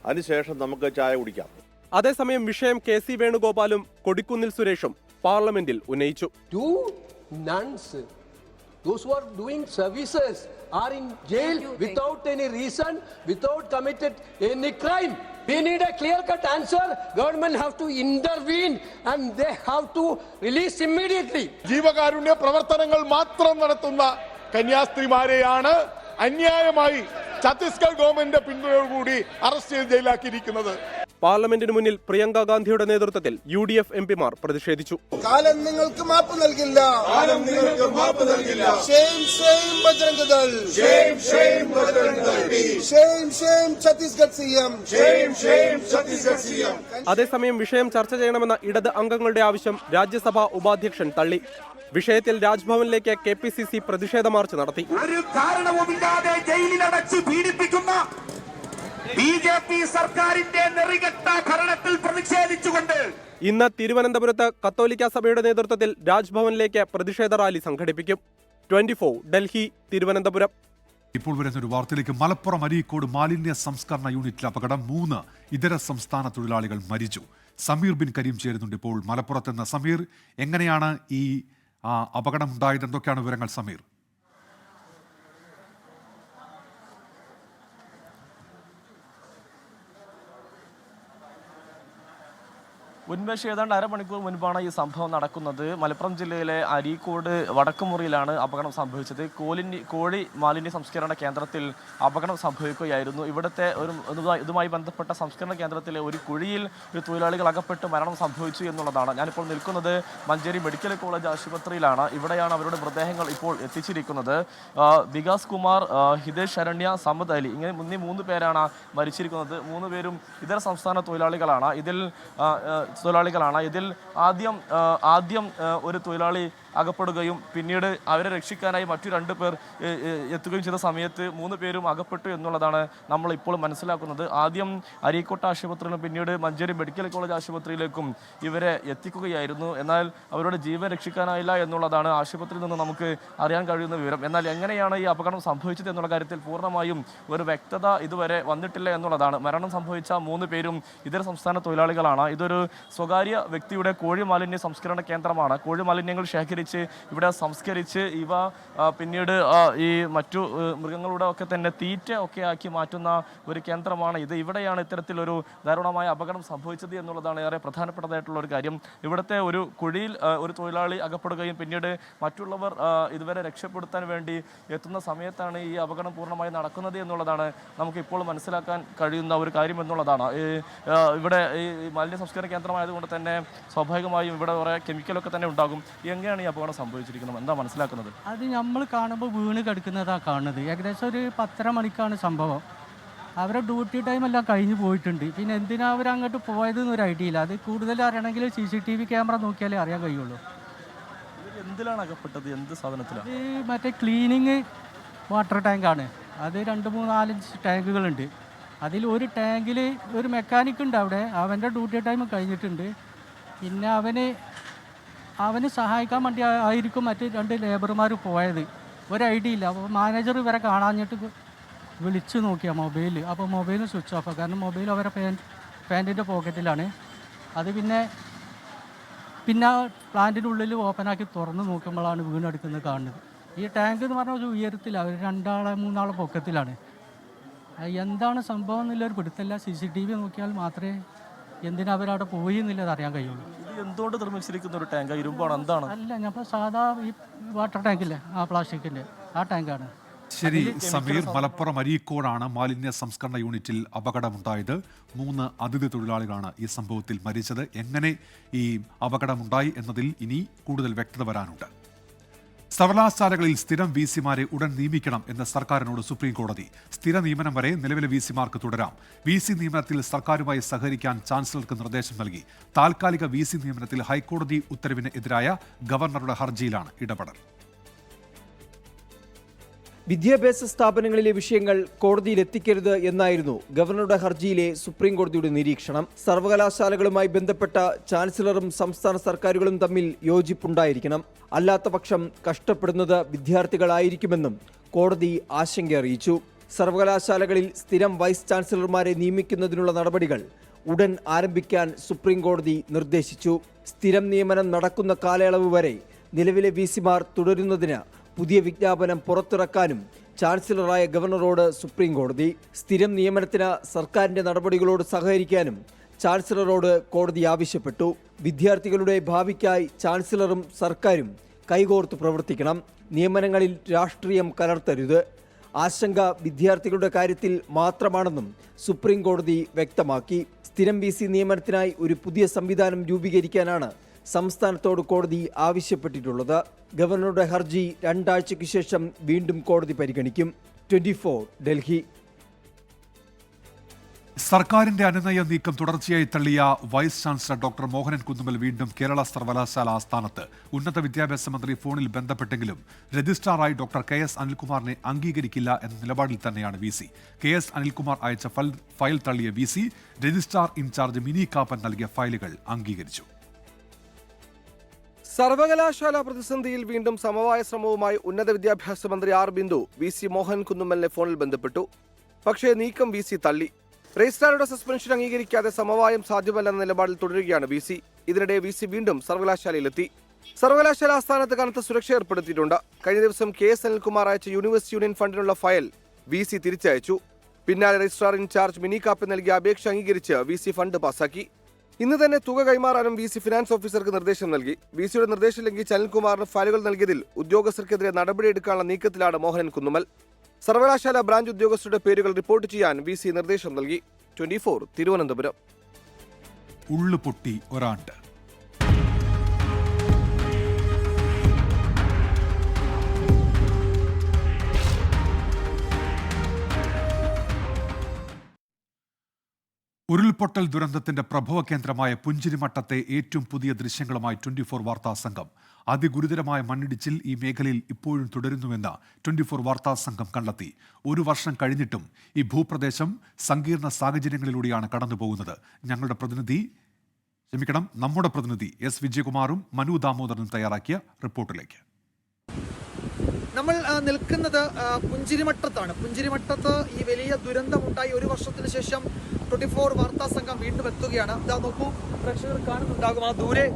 അതിനുശേഷം നമുക്ക് ചായ കുടിക്കാം. അതേസമയം വിഷയം KC വേണുഗോപാലും കൊടിക്കുന്നിൽ സുരേഷും പാർലമെന്റിൽ ഉന്നയിച്ചു. Those who are doing services are in jail without any reason, without committed any crime. We need a clear-cut answer. Government have to intervene and they have to release immediately. ജീവകാരുണ്യ പ്രവർത്തനങ്ങൾ മാത്രം നടത്തുന്ന കന്യാസ്ത്രീമാരെയാണ് അന്യായമായി ഛത്തീസ്ഗഡ് ഗവൺമെന്റിന്റെ പിന്തുണയോടുകൂടി arrest ചെയ്ത് ജയിലാക്കിയിരിക്കുന്നത്. പാർലമെന്റിന് മുന്നിൽ പ്രിയങ്ക ഗാന്ധിയുടെ നേതൃത്വത്തിൽ UDF MPമാർ പ്രതിഷേധിച്ചു. കാലം നിങ്ങൾക്ക് മാപ്പ് നൽകില്ല. Shame shame Bajrang Dal. Shame shame Bajrang Dal. Shame shame Chhattisgarh CM. Shame shame Chhattisgarh CM. അതേസമയം വിഷയം ചർച്ച ചെയ്യണമെന്ന ഇടത് അംഗങ്ങളുടെ ആവശ്യം രാജ്യസഭാ ഉപാധ്യക്ഷൻ തള്ളി. വിഷയത്തിൽ രാജ്ഭവനിലേക്ക് KPCC പ്രതിഷേധ മാർച്ച് നടത്തി. ഒരു കാരണവുമില്ലാതെ ജയിലിലടച്ച് പീഡിപ്പിക്കുന്ന BJP സർക്കാരിന്റെ നെറികെട്ട ഭരണത്തിൽ പ്രതിഷേധിച്ചുകൊണ്ട് ഇന്ന് തിരുവനന്തപുരത്ത് കത്തോലിക്ക സഭയുടെ നേതൃത്വത്തിൽ രാജ്ഭവനിലേക്ക് പ്രതിഷേധ റാലി സംഘടിപ്പിക്കും. 24 ഡൽഹി, തിരുവനന്തപുരം. ഇപ്പോൾ വരുന്നൊരു വാർത്തയിലേക്ക്. മലപ്പുറം അരീക്കോട് മാലിന്യ സംസ്കരണ യൂണിറ്റിൽ അപകടം. 3 ഇതര സംസ്ഥാന തൊഴിലാളികൾ മരിച്ചു. സമീർ ബിൻ കരീം ചേരുന്നുണ്ട് ഇപ്പോൾ മലപ്പുറത്ത് നിന്ന്. സമീർ, എങ്ങനെയാണ് ഈ അപകടം ഉണ്ടായത്? എന്തൊക്കെയാണ് വിവരങ്ങൾ സമീർ? ഉന്മേഷ്, ഏതാണ്ട് അരമണിക്കൂർ മുൻപാണ് ഈ സംഭവം നടക്കുന്നത്. മലപ്പുറം ജില്ലയിലെ അരീക്കോട് വടക്കുമുറിയിലാണ് അപകടം സംഭവിച്ചത്. കോഴി മാലിന്യ സംസ്കരണ കേന്ദ്രത്തിൽ അപകടം സംഭവിക്കുകയായിരുന്നു. ഇവിടുത്തെ ഇതുമായി ബന്ധപ്പെട്ട സംസ്കരണ കേന്ദ്രത്തിലെ ഒരു കുഴിയിൽ ഒരു തൊഴിലാളികൾ അകപ്പെട്ട് മരണം സംഭവിച്ചു എന്നുള്ളതാണ്. ഞാനിപ്പോൾ നിൽക്കുന്നത് മഞ്ചേരി മെഡിക്കൽ കോളേജ് ആശുപത്രിയിലാണ്. ഇവിടെയാണ് അവരുടെ മൃതദേഹങ്ങൾ ഇപ്പോൾ എത്തിച്ചിരിക്കുന്നത്. വികാസ് കുമാർ, ഹിതേഷ് ശരണ്യ, സമദ് അലി, ഇങ്ങനെ 3 പേരാണ് മരിച്ചിരിക്കുന്നത്. 3 പേരും ഇതര സംസ്ഥാന തൊഴിലാളികളാണ്. ഇതിൽ ആദ്യം ഒരു തൊഴിലാളി അകപ്പെടുകയും പിന്നീട് അവരെ രക്ഷിക്കാനായി മറ്റു 2 പേർ എത്തുകയും ചെയ്ത സമയത്ത് 3 പേരും അകപ്പെട്ടു എന്നുള്ളതാണ് നമ്മൾ ഇപ്പോൾ മനസ്സിലാക്കുന്നത്. ആദ്യം അരീക്കോട്ട് ആശുപത്രിയിലും പിന്നീട് മഞ്ചേരി മെഡിക്കൽ കോളേജ് ആശുപത്രിയിലേക്കും ഇവരെ എത്തിക്കുകയായിരുന്നു. എന്നാൽ അവരുടെ ജീവൻ രക്ഷിക്കാനായില്ല എന്നുള്ളതാണ് ആശുപത്രിയിൽ നിന്ന് നമുക്ക് അറിയാൻ കഴിയുന്ന വിവരം. എന്നാൽ എങ്ങനെയാണ് ഈ അപകടം സംഭവിച്ചത് എന്നുള്ള കാര്യത്തിൽ പൂർണ്ണമായും ഒരു വ്യക്തത ഇതുവരെ വന്നിട്ടില്ല എന്നുള്ളതാണ്. മരണം സംഭവിച്ച 3 പേരും ഇതര സംസ്ഥാന തൊഴിലാളികളാണ്. ഇതൊരു സ്വകാര്യ വ്യക്തിയുടെ കോഴി മാലിന്യ സംസ്കരണ കേന്ദ്രമാണ്. കോഴി മാലിന്യങ്ങൾ ശേഖരിക്കും ശേഖരിച്ച് ഇവിടെ സംസ്കരിച്ച് ഇവ പിന്നീട് ഈ മറ്റു മൃഗങ്ങളുടെ ഒക്കെ തന്നെ തീറ്റ ഒക്കെ ആക്കി മാറ്റുന്ന ഒരു കേന്ദ്രമാണ് ഇത്. ഇവിടെയാണ് ഇത്തരത്തിലൊരു ദാരുണമായ അപകടം സംഭവിച്ചത് എന്നുള്ളതാണ് ഏറെ പ്രധാനപ്പെട്ടതായിട്ടുള്ള ഒരു കാര്യം. ഇവിടുത്തെ ഒരു കുഴിയിൽ ഒരു തൊഴിലാളി അകപ്പെടുകയും പിന്നീട് മറ്റുള്ളവർ ഇതുവരെ രക്ഷപ്പെടുത്താൻ വേണ്ടി എത്തുന്ന സമയത്താണ് ഈ അപകടം പൂർണ്ണമായി നടക്കുന്നത് എന്നുള്ളതാണ് നമുക്കിപ്പോൾ മനസ്സിലാക്കാൻ കഴിയുന്ന ഒരു കാര്യം എന്നുള്ളതാണ്. ഇവിടെ ഈ മാലിന്യ സംസ്കരണ കേന്ദ്രമായതുകൊണ്ട് തന്നെ സ്വാഭാവികമായും ഇവിടെ കുറേ കെമിക്കലൊക്കെ തന്നെ ഉണ്ടാകും. എങ്ങനെയാണ് ഈ അപകടം സംഭവിച്ചിരിക്കുന്നത്, എന്താ മനസ്സിലാക്കുന്നത്? അത് നമ്മൾ കാണുമ്പോൾ വീണ് കിടക്കുന്നതാണ് കാണുന്നത്. ഏകദേശം ഒരു 10:30 മണിക്കാണ് സംഭവം. അവരുടെ ഡ്യൂട്ടി ടൈം എല്ലാം കഴിഞ്ഞ് പോയിട്ടുണ്ട്. പിന്നെ എന്തിനാ അവർ അങ്ങോട്ട് പോയതെന്ന് ഒരു ഐഡിയ ഇല്ല. അത് കൂടുതൽ അറിയണമെങ്കിൽ CCTV ക്യാമറ നോക്കിയാലേ അറിയാൻ കഴിയുള്ളൂ. എന്തിലാണ് അകപ്പെട്ടത്, എന്ത് സാധനത്തിലാണ്? ഇത് മറ്റേ ക്ലീനിങ് വാട്ടർ ടാങ്കാണ്. അത് 2, 3, 4 ടാങ്കുകളുണ്ട്. അതിൽ ഒരു ടാങ്കിൽ ഒരു മെക്കാനിക് ഉണ്ട് അവിടെ. അവൻ്റെ ഡ്യൂട്ടി ടൈം കഴിഞ്ഞിട്ടുണ്ട്. പിന്നെ അവന് സഹായിക്കാൻ വേണ്ടി ആയിരിക്കും മറ്റ് 2 ലേബർമാർ പോയത്. ഒരു ഐഡിയ ഇല്ല. അപ്പോൾ മാനേജർ ഇവരെ കാണാഞ്ഞിട്ട് വിളിച്ച് നോക്കിയാൽ മൊബൈൽ. അപ്പോൾ മൊബൈൽ സ്വിച്ച് ഓഫ്. കാരണം മൊബൈൽ അവരെ പാൻറ്റിൻ്റെ പോക്കറ്റിലാണ്. അത് പിന്നെ പ്ലാന്റിൻ്റെ ഉള്ളിൽ ഓപ്പണാക്കി തുറന്ന് നോക്കുമ്പോഴാണ് വീണെടുക്കുന്നത് കാണുന്നത്. ഈ ടാങ്ക് എന്ന് പറഞ്ഞാൽ ഒരു ഉയരത്തിലാണ്, 2 3 ആളെ പൊക്കത്തിലാണ്. എന്താണ് സംഭവം എന്നുള്ളൊരു പിടുത്തല്ല. CCTV നോക്കിയാൽ മാത്രമേ എന്തിനാ അവരവിടെ പോയി എന്നുള്ളത് അറിയാൻ കഴിയുള്ളൂ. ഇത് എന്തുകൊണ്ട് നിർമ്മിച്ചിരിക്കുന്ന ഒരു ടാങ്ക്, ഇരുമ്പാണ്, എന്താണ്? അല്ല, ഞാൻ സാധാ ഈ വാട്ടർ ടാങ്കില്ലേ, ആ പ്ലാസ്റ്റിക്കിൻ്റെ ആ ടാങ്കാണ്. ശരി സമീർ, മലപ്പുറം അരീക്കോടാണ് മാലിന്യ സംസ്കരണ യൂണിറ്റിൽ അപകടമുണ്ടായത്. 3 അതിഥി തൊഴിലാളികളാണ് ഈ സംഭവത്തിൽ മരിച്ചത്. എങ്ങനെ ഈ അപകടമുണ്ടായി എന്നതിൽ ഇനി കൂടുതൽ വ്യക്തത വരാനുണ്ട്. സർവകലാശാലകളിൽ സ്ഥിരം VC-മാരെ ഉടൻ നിയമിക്കണം എന്ന് സർക്കാരിനോട് സുപ്രീം കോടതി. സ്ഥിര നിയമനം വരെ നിലവിലെ VC-മാർക്ക് തുടരാം. VC നിയമനത്തിൽ സർക്കാരുമായി സഹകരിക്കാൻ ചാൻസലർക്ക് നിർദ്ദേശം നൽകി. താൽക്കാലിക VC നിയമനത്തിൽ ഹൈക്കോടതി ഉത്തരവിന് എതിരായ ഗവർണറുടെ ഹർജിയിലാണ് ഇടപെടൽ. വിദ്യാഭ്യാസ സ്ഥാപനങ്ങളിലെ വിഷയങ്ങൾ കോടതിയിൽ എത്തിക്കരുത് എന്നായിരുന്നു ഗവർണറുടെ ഹർജിയിലെ സുപ്രീം കോടതിയുടെ നിരീക്ഷണം. സർവകലാശാലകളുമായി ബന്ധപ്പെട്ട ചാൻസലറും സംസ്ഥാന സർക്കാരുകളും തമ്മിൽ യോജിപ്പുണ്ടായിരിക്കണം. അല്ലാത്തപക്ഷം കഷ്ടപ്പെടുന്നത് വിദ്യാർത്ഥികളായിരിക്കുമെന്നും കോടതി ആശങ്ക അറിയിച്ചു. സർവകലാശാലകളിൽ സ്ഥിരം വൈസ് ചാൻസലർമാരെ നിയമിക്കുന്നതിനുള്ള നടപടികൾ ഉടൻ ആരംഭിക്കാൻ സുപ്രീം കോടതി നിർദ്ദേശിച്ചു. സ്ഥിരം നിയമനം നടക്കുന്ന കാലയളവ് വരെ നിലവിലെ VC-മാർ തുടരുന്നതിന് പുതിയ വിജ്ഞാപനം പുറത്തിറക്കാനും ചാൻസലറായ ഗവർണറോട് സുപ്രീം കോടതി. സ്ഥിരം നിയമനത്തിന് സർക്കാരിന്റെ നടപടികളോട് സഹകരിക്കാനും ചാൻസലറോട് കോടതി ആവശ്യപ്പെട്ടു. വിദ്യാർത്ഥികളുടെ ഭാവിക്കായി ചാൻസലറും സർക്കാരും കൈകോർത്ത് പ്രവർത്തിക്കണം. നിയമനങ്ങളിൽ രാഷ്ട്രീയം കലർത്തരുത്. ആശങ്ക വിദ്യാർത്ഥികളുടെ കാര്യത്തിൽ മാത്രമാണെന്നും സുപ്രീം കോടതി വ്യക്തമാക്കി. സ്ഥിരം VC നിയമനത്തിനായി ഒരു പുതിയ സംവിധാനം രൂപീകരിക്കാനാണ് സംസ്ഥാനത്തോട് കോടതി ആവശ്യപ്പെട്ടിട്ടുള്ളത്. ഗവർണറുടെ ഹർജി 2 ആഴ്ചയ്ക്ക് ശേഷം വീണ്ടും കോടതി പരിഗണിക്കും. 24 ഡൽഹി. സർക്കാരിന്റെ അനുനയ നീക്കം തുടർച്ചയായി തള്ളിയ vice chancellor doctor Mohanan Kunnummal വീണ്ടും കേരള സർവകലാശാല ആസ്ഥാനത്ത്. ഉന്നത വിദ്യാഭ്യാസ മന്ത്രി ഫോണിൽ ബന്ധപ്പെട്ടെങ്കിലും രജിസ്ട്രാറായി ഡോക്ടർ KS അനിൽകുമാറിനെ അംഗീകരിക്കില്ല എന്ന നിലപാടിൽ തന്നെയാണ് VC. KS അനിൽകുമാർ അയച്ച ഫയൽ തള്ളിയ VC registrar in charge Mini Kappan നൽകിയ ഫയലുകൾ അംഗീകരിച്ചു. സർവകലാശാല പ്രതിസന്ധിയിൽ വീണ്ടും സമവായ ശ്രമവുമായി ഉന്നത വിദ്യാഭ്യാസ മന്ത്രി R ബിന്ദു VC മോഹൻ കുന്നുമ്മലിനെ ഫോണിൽ ബന്ധപ്പെട്ടു. പക്ഷേ നീക്കം VC തള്ളി. രജിസ്ട്രാറുടെ സസ്പെൻഷൻ അംഗീകരിക്കാതെ സമവായം സാധ്യമല്ലെന്ന നിലപാടിൽ തുടരുകയാണ് VC. ഇതിനിടെ VC വീണ്ടും സർവകലാശാലയിലെത്തി. സർവകലാശാല ആസ്ഥാനത്ത് കനത്ത സുരക്ഷ ഏർപ്പെടുത്തിയിട്ടുണ്ട്. കഴിഞ്ഞ ദിവസം KS അനിൽകുമാർ അയച്ച യൂണിവേഴ്സിറ്റി യൂണിയൻ ഫണ്ടിനുള്ള ഫയൽ VC തിരിച്ചയച്ചു. പിന്നാലെ രജിസ്ട്രാർ ഇൻചാർജ് മിനി കാപ്പൻ നൽകിയ അപേക്ഷ അംഗീകരിച്ച് VC ഫണ്ട് പാസാക്കി. ഇന്ന് തന്നെ തുക കൈമാറാനും VC ഫിനാൻസ് ഓഫീസർക്ക് നിർദ്ദേശം നൽകി. VCയുടെ നിർദ്ദേശം ലംഘിച്ച് അനിൽകുമാറിന് ഫയലുകൾ നൽകിയതിൽ ഉദ്യോഗസ്ഥർക്കെതിരെ നടപടിയെടുക്കാനുള്ള നീക്കത്തിലാണ് മോഹനൻ കുന്നുമ്മൽ. സർവകലാശാല ബ്രാഞ്ച് ഉദ്യോഗസ്ഥരുടെ പേരുകൾ റിപ്പോർട്ട് ചെയ്യാൻ VC നിർദ്ദേശം നൽകി. 24 തിരുവനന്തപുരം. ഉള്ളുപൊട്ടി ഒരാണ്ട്. ഉരുൾപൊട്ടൽ ദുരന്തത്തിന്റെ പ്രഭവ കേന്ദ്രമായ പുഞ്ചിരിമട്ടത്തെ ഏറ്റവും പുതിയ ദൃശ്യങ്ങളുമായി 24 വാർത്താ സംഘം. അതിഗുരുതരമായ മണ്ണിടിച്ചിൽ ഈ മേഖലയിൽ ഇപ്പോഴും തുടരുന്നുവെന്ന് 24 വാർത്താ സംഘം കണ്ടെത്തി. 1 വർഷം കഴിഞ്ഞിട്ടും ഈ ഭൂപ്രദേശം സങ്കീർണ സാഹചര്യങ്ങളിലൂടെയാണ് കടന്നുപോകുന്നത്. നമ്മുടെ പ്രതിനിധി S വിജയകുമാറും മനു ദാമോദരനും തയ്യാറാക്കിയ റിപ്പോർട്ടിലേക്ക്. നമ്മൾ നിൽക്കുന്നത് പുഞ്ചിരിമട്ടത്താണ്. പുഞ്ചിരിമട്ടത്ത് ഈ വലിയ ദുരന്തമുണ്ടായി 1 വർഷത്തിന് ശേഷം 24 വാർത്താ സംഘം വീണ്ടും എത്തുകയാണ്. ഇതാ നോക്കൂ, പ്രേക്ഷകർ കാണുന്നുണ്ടാകും, ആ ദൂരെ,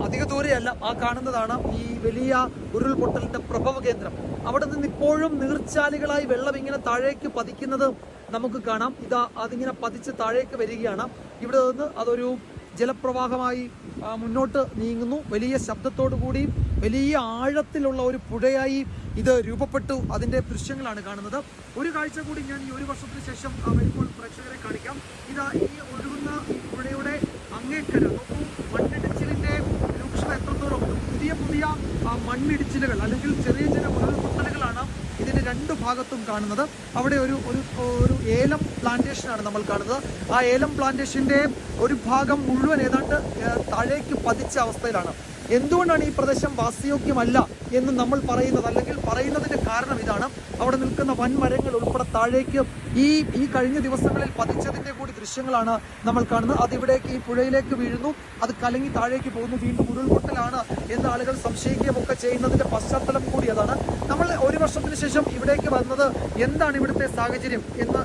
അധിക ദൂരെയല്ല, ആ കാണുന്നതാണ് ഈ വലിയ ഉരുൾപൊട്ടലിന്റെ പ്രഭവ കേന്ദ്രം. അവിടെ നിന്ന് ഇപ്പോഴും നീർച്ചാലുകളായി വെള്ളം ഇങ്ങനെ താഴേക്ക് പതിക്കുന്നത് നമുക്ക് കാണാം. ഇതാ അതിങ്ങനെ പതിച്ച് താഴേക്ക് വരികയാണ്. ഇവിടെ നിന്ന് അതൊരു ജലപ്രവാഹമായി മുന്നോട്ട് നീങ്ങുന്നു. വലിയ ശബ്ദത്തോടു കൂടി വലിയ ആഴത്തിലുള്ള ഒരു പുഴയായി ഇത് രൂപപ്പെട്ടു. അതിന്റെ ദൃശ്യങ്ങളാണ് കാണുന്നത്. ഒരു കാഴ്ച കൂടി ഞാൻ ഈ ഒരു വർഷത്തിന് ശേഷം വരുമ്പോൾ പ്രേക്ഷകരെ കാണിക്കാം. ഇതാ ഈ ഒഴുകുന്ന ഈ പുഴയുടെ അങ്ങേക്കര നോക്കൂ, മണ്ണിടിച്ചിലിന്റെ രൂക്ഷത എത്രത്തോളം. പുതിയ പുതിയ മണ്ണിടിച്ചിലുകൾ അല്ലെങ്കിൽ ചെറിയ ചെറിയ ഉരുൾപൊട്ടലുകളാണ് ഇതിന്റെ രണ്ട് ഭാഗത്തും കാണുന്നത്. അവിടെ ഒരു ഏലം പ്ലാന്റേഷനാണ് നമ്മൾ കാണുന്നത്. ആ ഏലം പ്ലാന്റേഷന്റെ ഒരു ഭാഗം മുഴുവൻ ഏതാണ്ട് താഴേക്ക് പതിച്ച അവസ്ഥയിലാണ്. എന്തുകൊണ്ടാണ് ഈ പ്രദേശം വാസയോഗ്യമല്ല എന്ന് നമ്മൾ പറയുന്നത്, അല്ലെങ്കിൽ പറയുന്നതിന്റെ കാരണം ഇതാണ്. അവിടെ നിൽക്കുന്ന വൻമരങ്ങൾ ഉൾപ്പെടെ താഴേക്ക് ഈ കഴിഞ്ഞ ദിവസങ്ങളിൽ പതിച്ചതിന്റെ കൂടി ദൃശ്യങ്ങളാണ് നമ്മൾ കാണുന്നത്. അതിവിടേക്ക് ഈ പുഴയിലേക്ക് വീഴുന്നു, അത് കലങ്ങി താഴേക്ക് പോകുന്നു, വീണ്ടും ഉരുൾപൊട്ടലാണ് എന്ന് ആളുകൾ സംശയിക്കുകയൊക്കെ ചെയ്യുന്നതിന്റെ പശ്ചാത്തലം കൂടി അതാണ്. നമ്മൾ ഒരു വർഷത്തിന് ശേഷം ഇവിടേക്ക് വന്നത് എന്താണ് ഇവിടുത്തെ സാഹചര്യം എന്ന്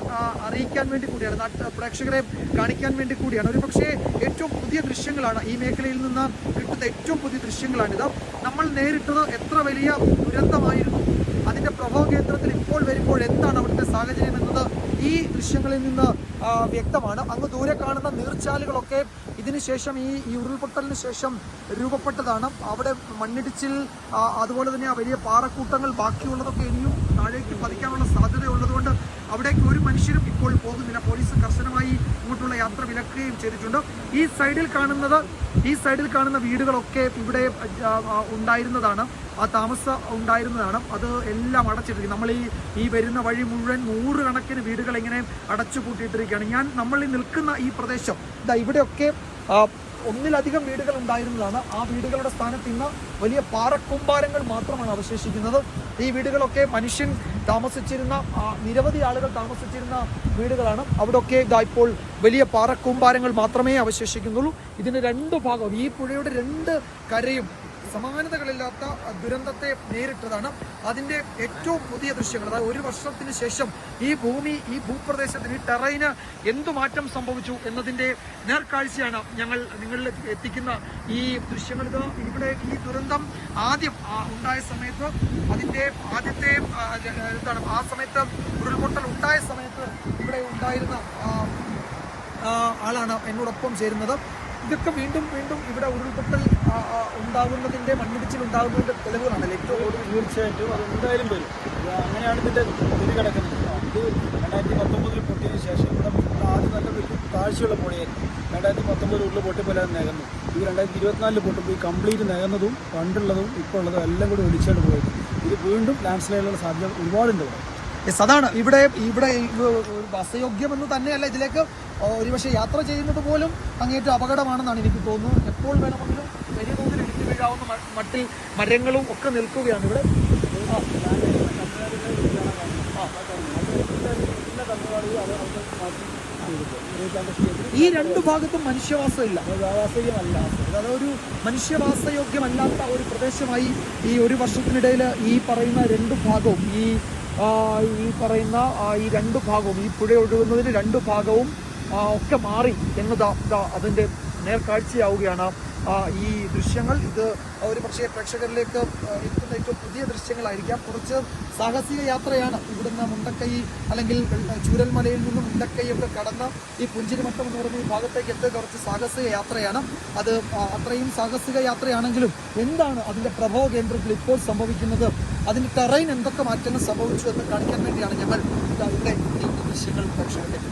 അറിയിക്കാൻ വേണ്ടി കൂടിയാണ്, പ്രേക്ഷകരെ കാണിക്കാൻ വേണ്ടി കൂടിയാണ്. ഒരു പക്ഷേ ഏറ്റവും പുതിയ ദൃശ്യങ്ങളാണ്, ഈ മേഖലയിൽ നിന്ന് കിട്ടുന്ന ഏറ്റവും പുതിയ ദൃശ്യങ്ങളാണിത്. നമ്മൾ നേരിട്ടത് എത്ര വലിയ ദുരന്തമായിരുന്നു, അതിന്റെ പ്രഭവ കേന്ദ്രത്തിൽ ഇപ്പോൾ വരുമ്പോൾ എന്താണ് അവിടുത്തെ സാഹചര്യം എന്നത് ഈ ദൃശ്യങ്ങളിൽ നിന്ന് വ്യക്തമാണ്. അങ്ങ് ദൂരെ കാണുന്ന നീർച്ചാലുകളൊക്കെ ഇതിനുശേഷം ഈ ഉരുൾപൊട്ടലിന് ശേഷം രൂപപ്പെട്ടതാണ്. അവിടെ മണ്ണിടിച്ചിൽ, അതുപോലെ തന്നെ ആ വലിയ പാറക്കൂട്ടങ്ങൾ ബാക്കിയുള്ളതൊക്കെ ഇനിയും താഴേക്ക് പതിക്കാനുള്ള സാധ്യതയുള്ളതുകൊണ്ട് അവിടേക്ക് ഒരു മനുഷ്യരും ഇപ്പോൾ പോകുന്നില്ല. പോലീസ് കർശനമായി ഇങ്ങോട്ടുള്ള യാത്ര വിലക്കുകയും ചെയ്തിട്ടുണ്ട്. ഈ സൈഡിൽ കാണുന്ന വീടുകളൊക്കെ ഇവിടെ ഉണ്ടായിരുന്നതാണ്, ഉണ്ടായിരുന്നതാണ്. അത് എല്ലാം അടച്ചിട്ടിരിക്കും. നമ്മൾ ഈ വരുന്ന വഴി മുഴുവൻ 100 കണക്കിന് വീടുകൾ ഇങ്ങനെ അടച്ചു പൂട്ടിയിട്ടിരിക്കുകയാണ്. നമ്മൾ ഈ നിൽക്കുന്ന ഈ പ്രദേശം ഇവിടെയൊക്കെ ഒന്നിലധികം വീടുകൾ ഉണ്ടായിരുന്നതാണ്. ആ വീടുകളുടെ സ്ഥാനത്ത് ഇന്ന് വലിയ പാറക്കൂമ്പാരങ്ങൾ മാത്രമാണ് അവശേഷിക്കുന്നത്. ഈ വീടുകളൊക്കെ മനുഷ്യൻ താമസിച്ചിരുന്ന, നിരവധി ആളുകൾ താമസിച്ചിരുന്ന വീടുകളാണ്. അവിടെയൊക്കെ ഇപ്പോൾ വലിയ പാറക്കൂമ്പാരങ്ങൾ മാത്രമേ അവശേഷിക്കുന്നുള്ളൂ. ഇതിന് രണ്ട് ഭാഗവും, ഈ പുഴയുടെ രണ്ട് കരയും സമാനതകളില്ലാത്ത ദുരന്തത്തെ നേരിട്ടതാണ്. അതിൻ്റെ ഏറ്റവും പുതിയ ദൃശ്യങ്ങൾ, അതായത് ഒരു വർഷത്തിന് ശേഷം ഈ ഭൂപ്രദേശത്തിന്, ഈ ടെറൈന് എന്തു മാറ്റം സംഭവിച്ചു എന്നതിൻ്റെ നേർക്കാഴ്ചയാണ് ഞങ്ങൾ നിങ്ങളിൽ എത്തിക്കുന്ന ഈ ദൃശ്യങ്ങൾ. ഇവിടെ ഈ ദുരന്തം ആദ്യം ഉണ്ടായ സമയത്ത്, അതിൻ്റെ ആദ്യത്തെ ആ സമയത്ത് ഉരുൾപൊട്ടൽ ഉണ്ടായ സമയത്ത് ഇവിടെ ഉണ്ടായിരുന്ന ആളാണ് എന്നോടൊപ്പം ചേരുന്നത്. ഇതൊക്കെ വീണ്ടും ഇവിടെ ഉരുൾപൊട്ടൽ ഉണ്ടാകുന്നതിൻ്റെ, മണ്ണിടിച്ചിൽ ഉണ്ടാകുന്നതിൻ്റെ തെളിവുകളാണ്. തീർച്ചയായിട്ടും അത് എന്തായാലും വരും. അങ്ങനെയാണ് ഇതിൻ്റെ സ്ഥിതി കിടക്കുന്നത്. ഇത് 2019 പൊട്ടിയതിന് ശേഷം ഇവിടെ ആദ്യം നല്ല വലിയ താഴ്ചയുള്ള പുഴയായിരുന്നു. 2019 ഉരുൾ പൊട്ടിപ്പോലെ അത് നികന്നു. ഇത് 2024 പൊട്ടുമ്പോൾ ഈ കംപ്ലീറ്റ് നികന്നതും പണ്ടുള്ളതും ഇപ്പോൾ ഉള്ളതും എല്ലാം കൂടി ഒലിച്ചാണ് പോയത്. ഇത് വീണ്ടും ലാൻഡ് സ്ലൈഡിലുള്ള സാധ്യത ഒരുപാടുണ്ട് ഇവിടെ. അതാണ് ഇവിടെ വാസയോഗ്യമെന്ന് തന്നെയല്ല, ഇതിലേക്ക് ഒരുപക്ഷെ യാത്ര ചെയ്യുന്നത് പോലും അങ്ങേറ്റം അപകടമാണെന്നാണ് എനിക്ക് തോന്നുന്നത്. എപ്പോൾ വേണമെങ്കിലും വലിയ തോതിൽ ഇടിഞ്ഞു വീഴാവുന്ന മട്ടിൽ മരങ്ങളും ഒക്കെ നിൽക്കുകയാണ് ഇവിടെ. ഈ രണ്ടു ഭാഗത്തും മനുഷ്യവാസമില്ല, അതൊരു മനുഷ്യവാസയോഗ്യമല്ലാത്ത ഒരു പ്രദേശമായി ഈ ഒരു വർഷത്തിനിടയിൽ ഈ പറയുന്ന രണ്ട് ഭാഗവും, ഈ രണ്ട് ഭാഗവും, ഈ പുഴ ഒഴുകുന്നതിന് രണ്ട് ഭാഗവും ഒക്കെ മാറി എന്നത് അതിൻ്റെ നേർക്കാഴ്ചയാവുകയാണ് ഈ ദൃശ്യങ്ങൾ. ഇത് ഒരു പക്ഷേ പ്രേക്ഷകരിലേക്ക് എത്തുന്ന ഏറ്റവും പുതിയ ദൃശ്യങ്ങളായിരിക്കാം. കുറച്ച് സാഹസിക യാത്രയാണ്. ഇവിടുന്ന് മുണ്ടക്കൈ അല്ലെങ്കിൽ ചൂരൽമലയിൽ നിന്നും മുണ്ടക്കൈയൊക്കെ കടന്ന് ഈ പുഞ്ചിരിമട്ടം എന്ന് പറയുന്ന ഈ ഭാഗത്തേക്ക് എത്തുക കുറച്ച് സാഹസിക യാത്രയാണ്. അത് അത്രയും സാഹസിക യാത്രയാണെങ്കിലും എന്താണ് അതിൻ്റെ പ്രഭവ കേന്ദ്രത്തിൽ ഇപ്പോൾ സംഭവിക്കുന്നത്, അതിൻ്റെ ടെറൈൻ എന്തൊക്കെ മാറ്റങ്ങൾ സംഭവിച്ചു എന്ന് കാണിക്കാൻ വേണ്ടിയാണ് ഞങ്ങൾ ഇവിടെ ഈ ദൃശ്യങ്ങൾ പ്രേക്ഷകരിലേക്ക്.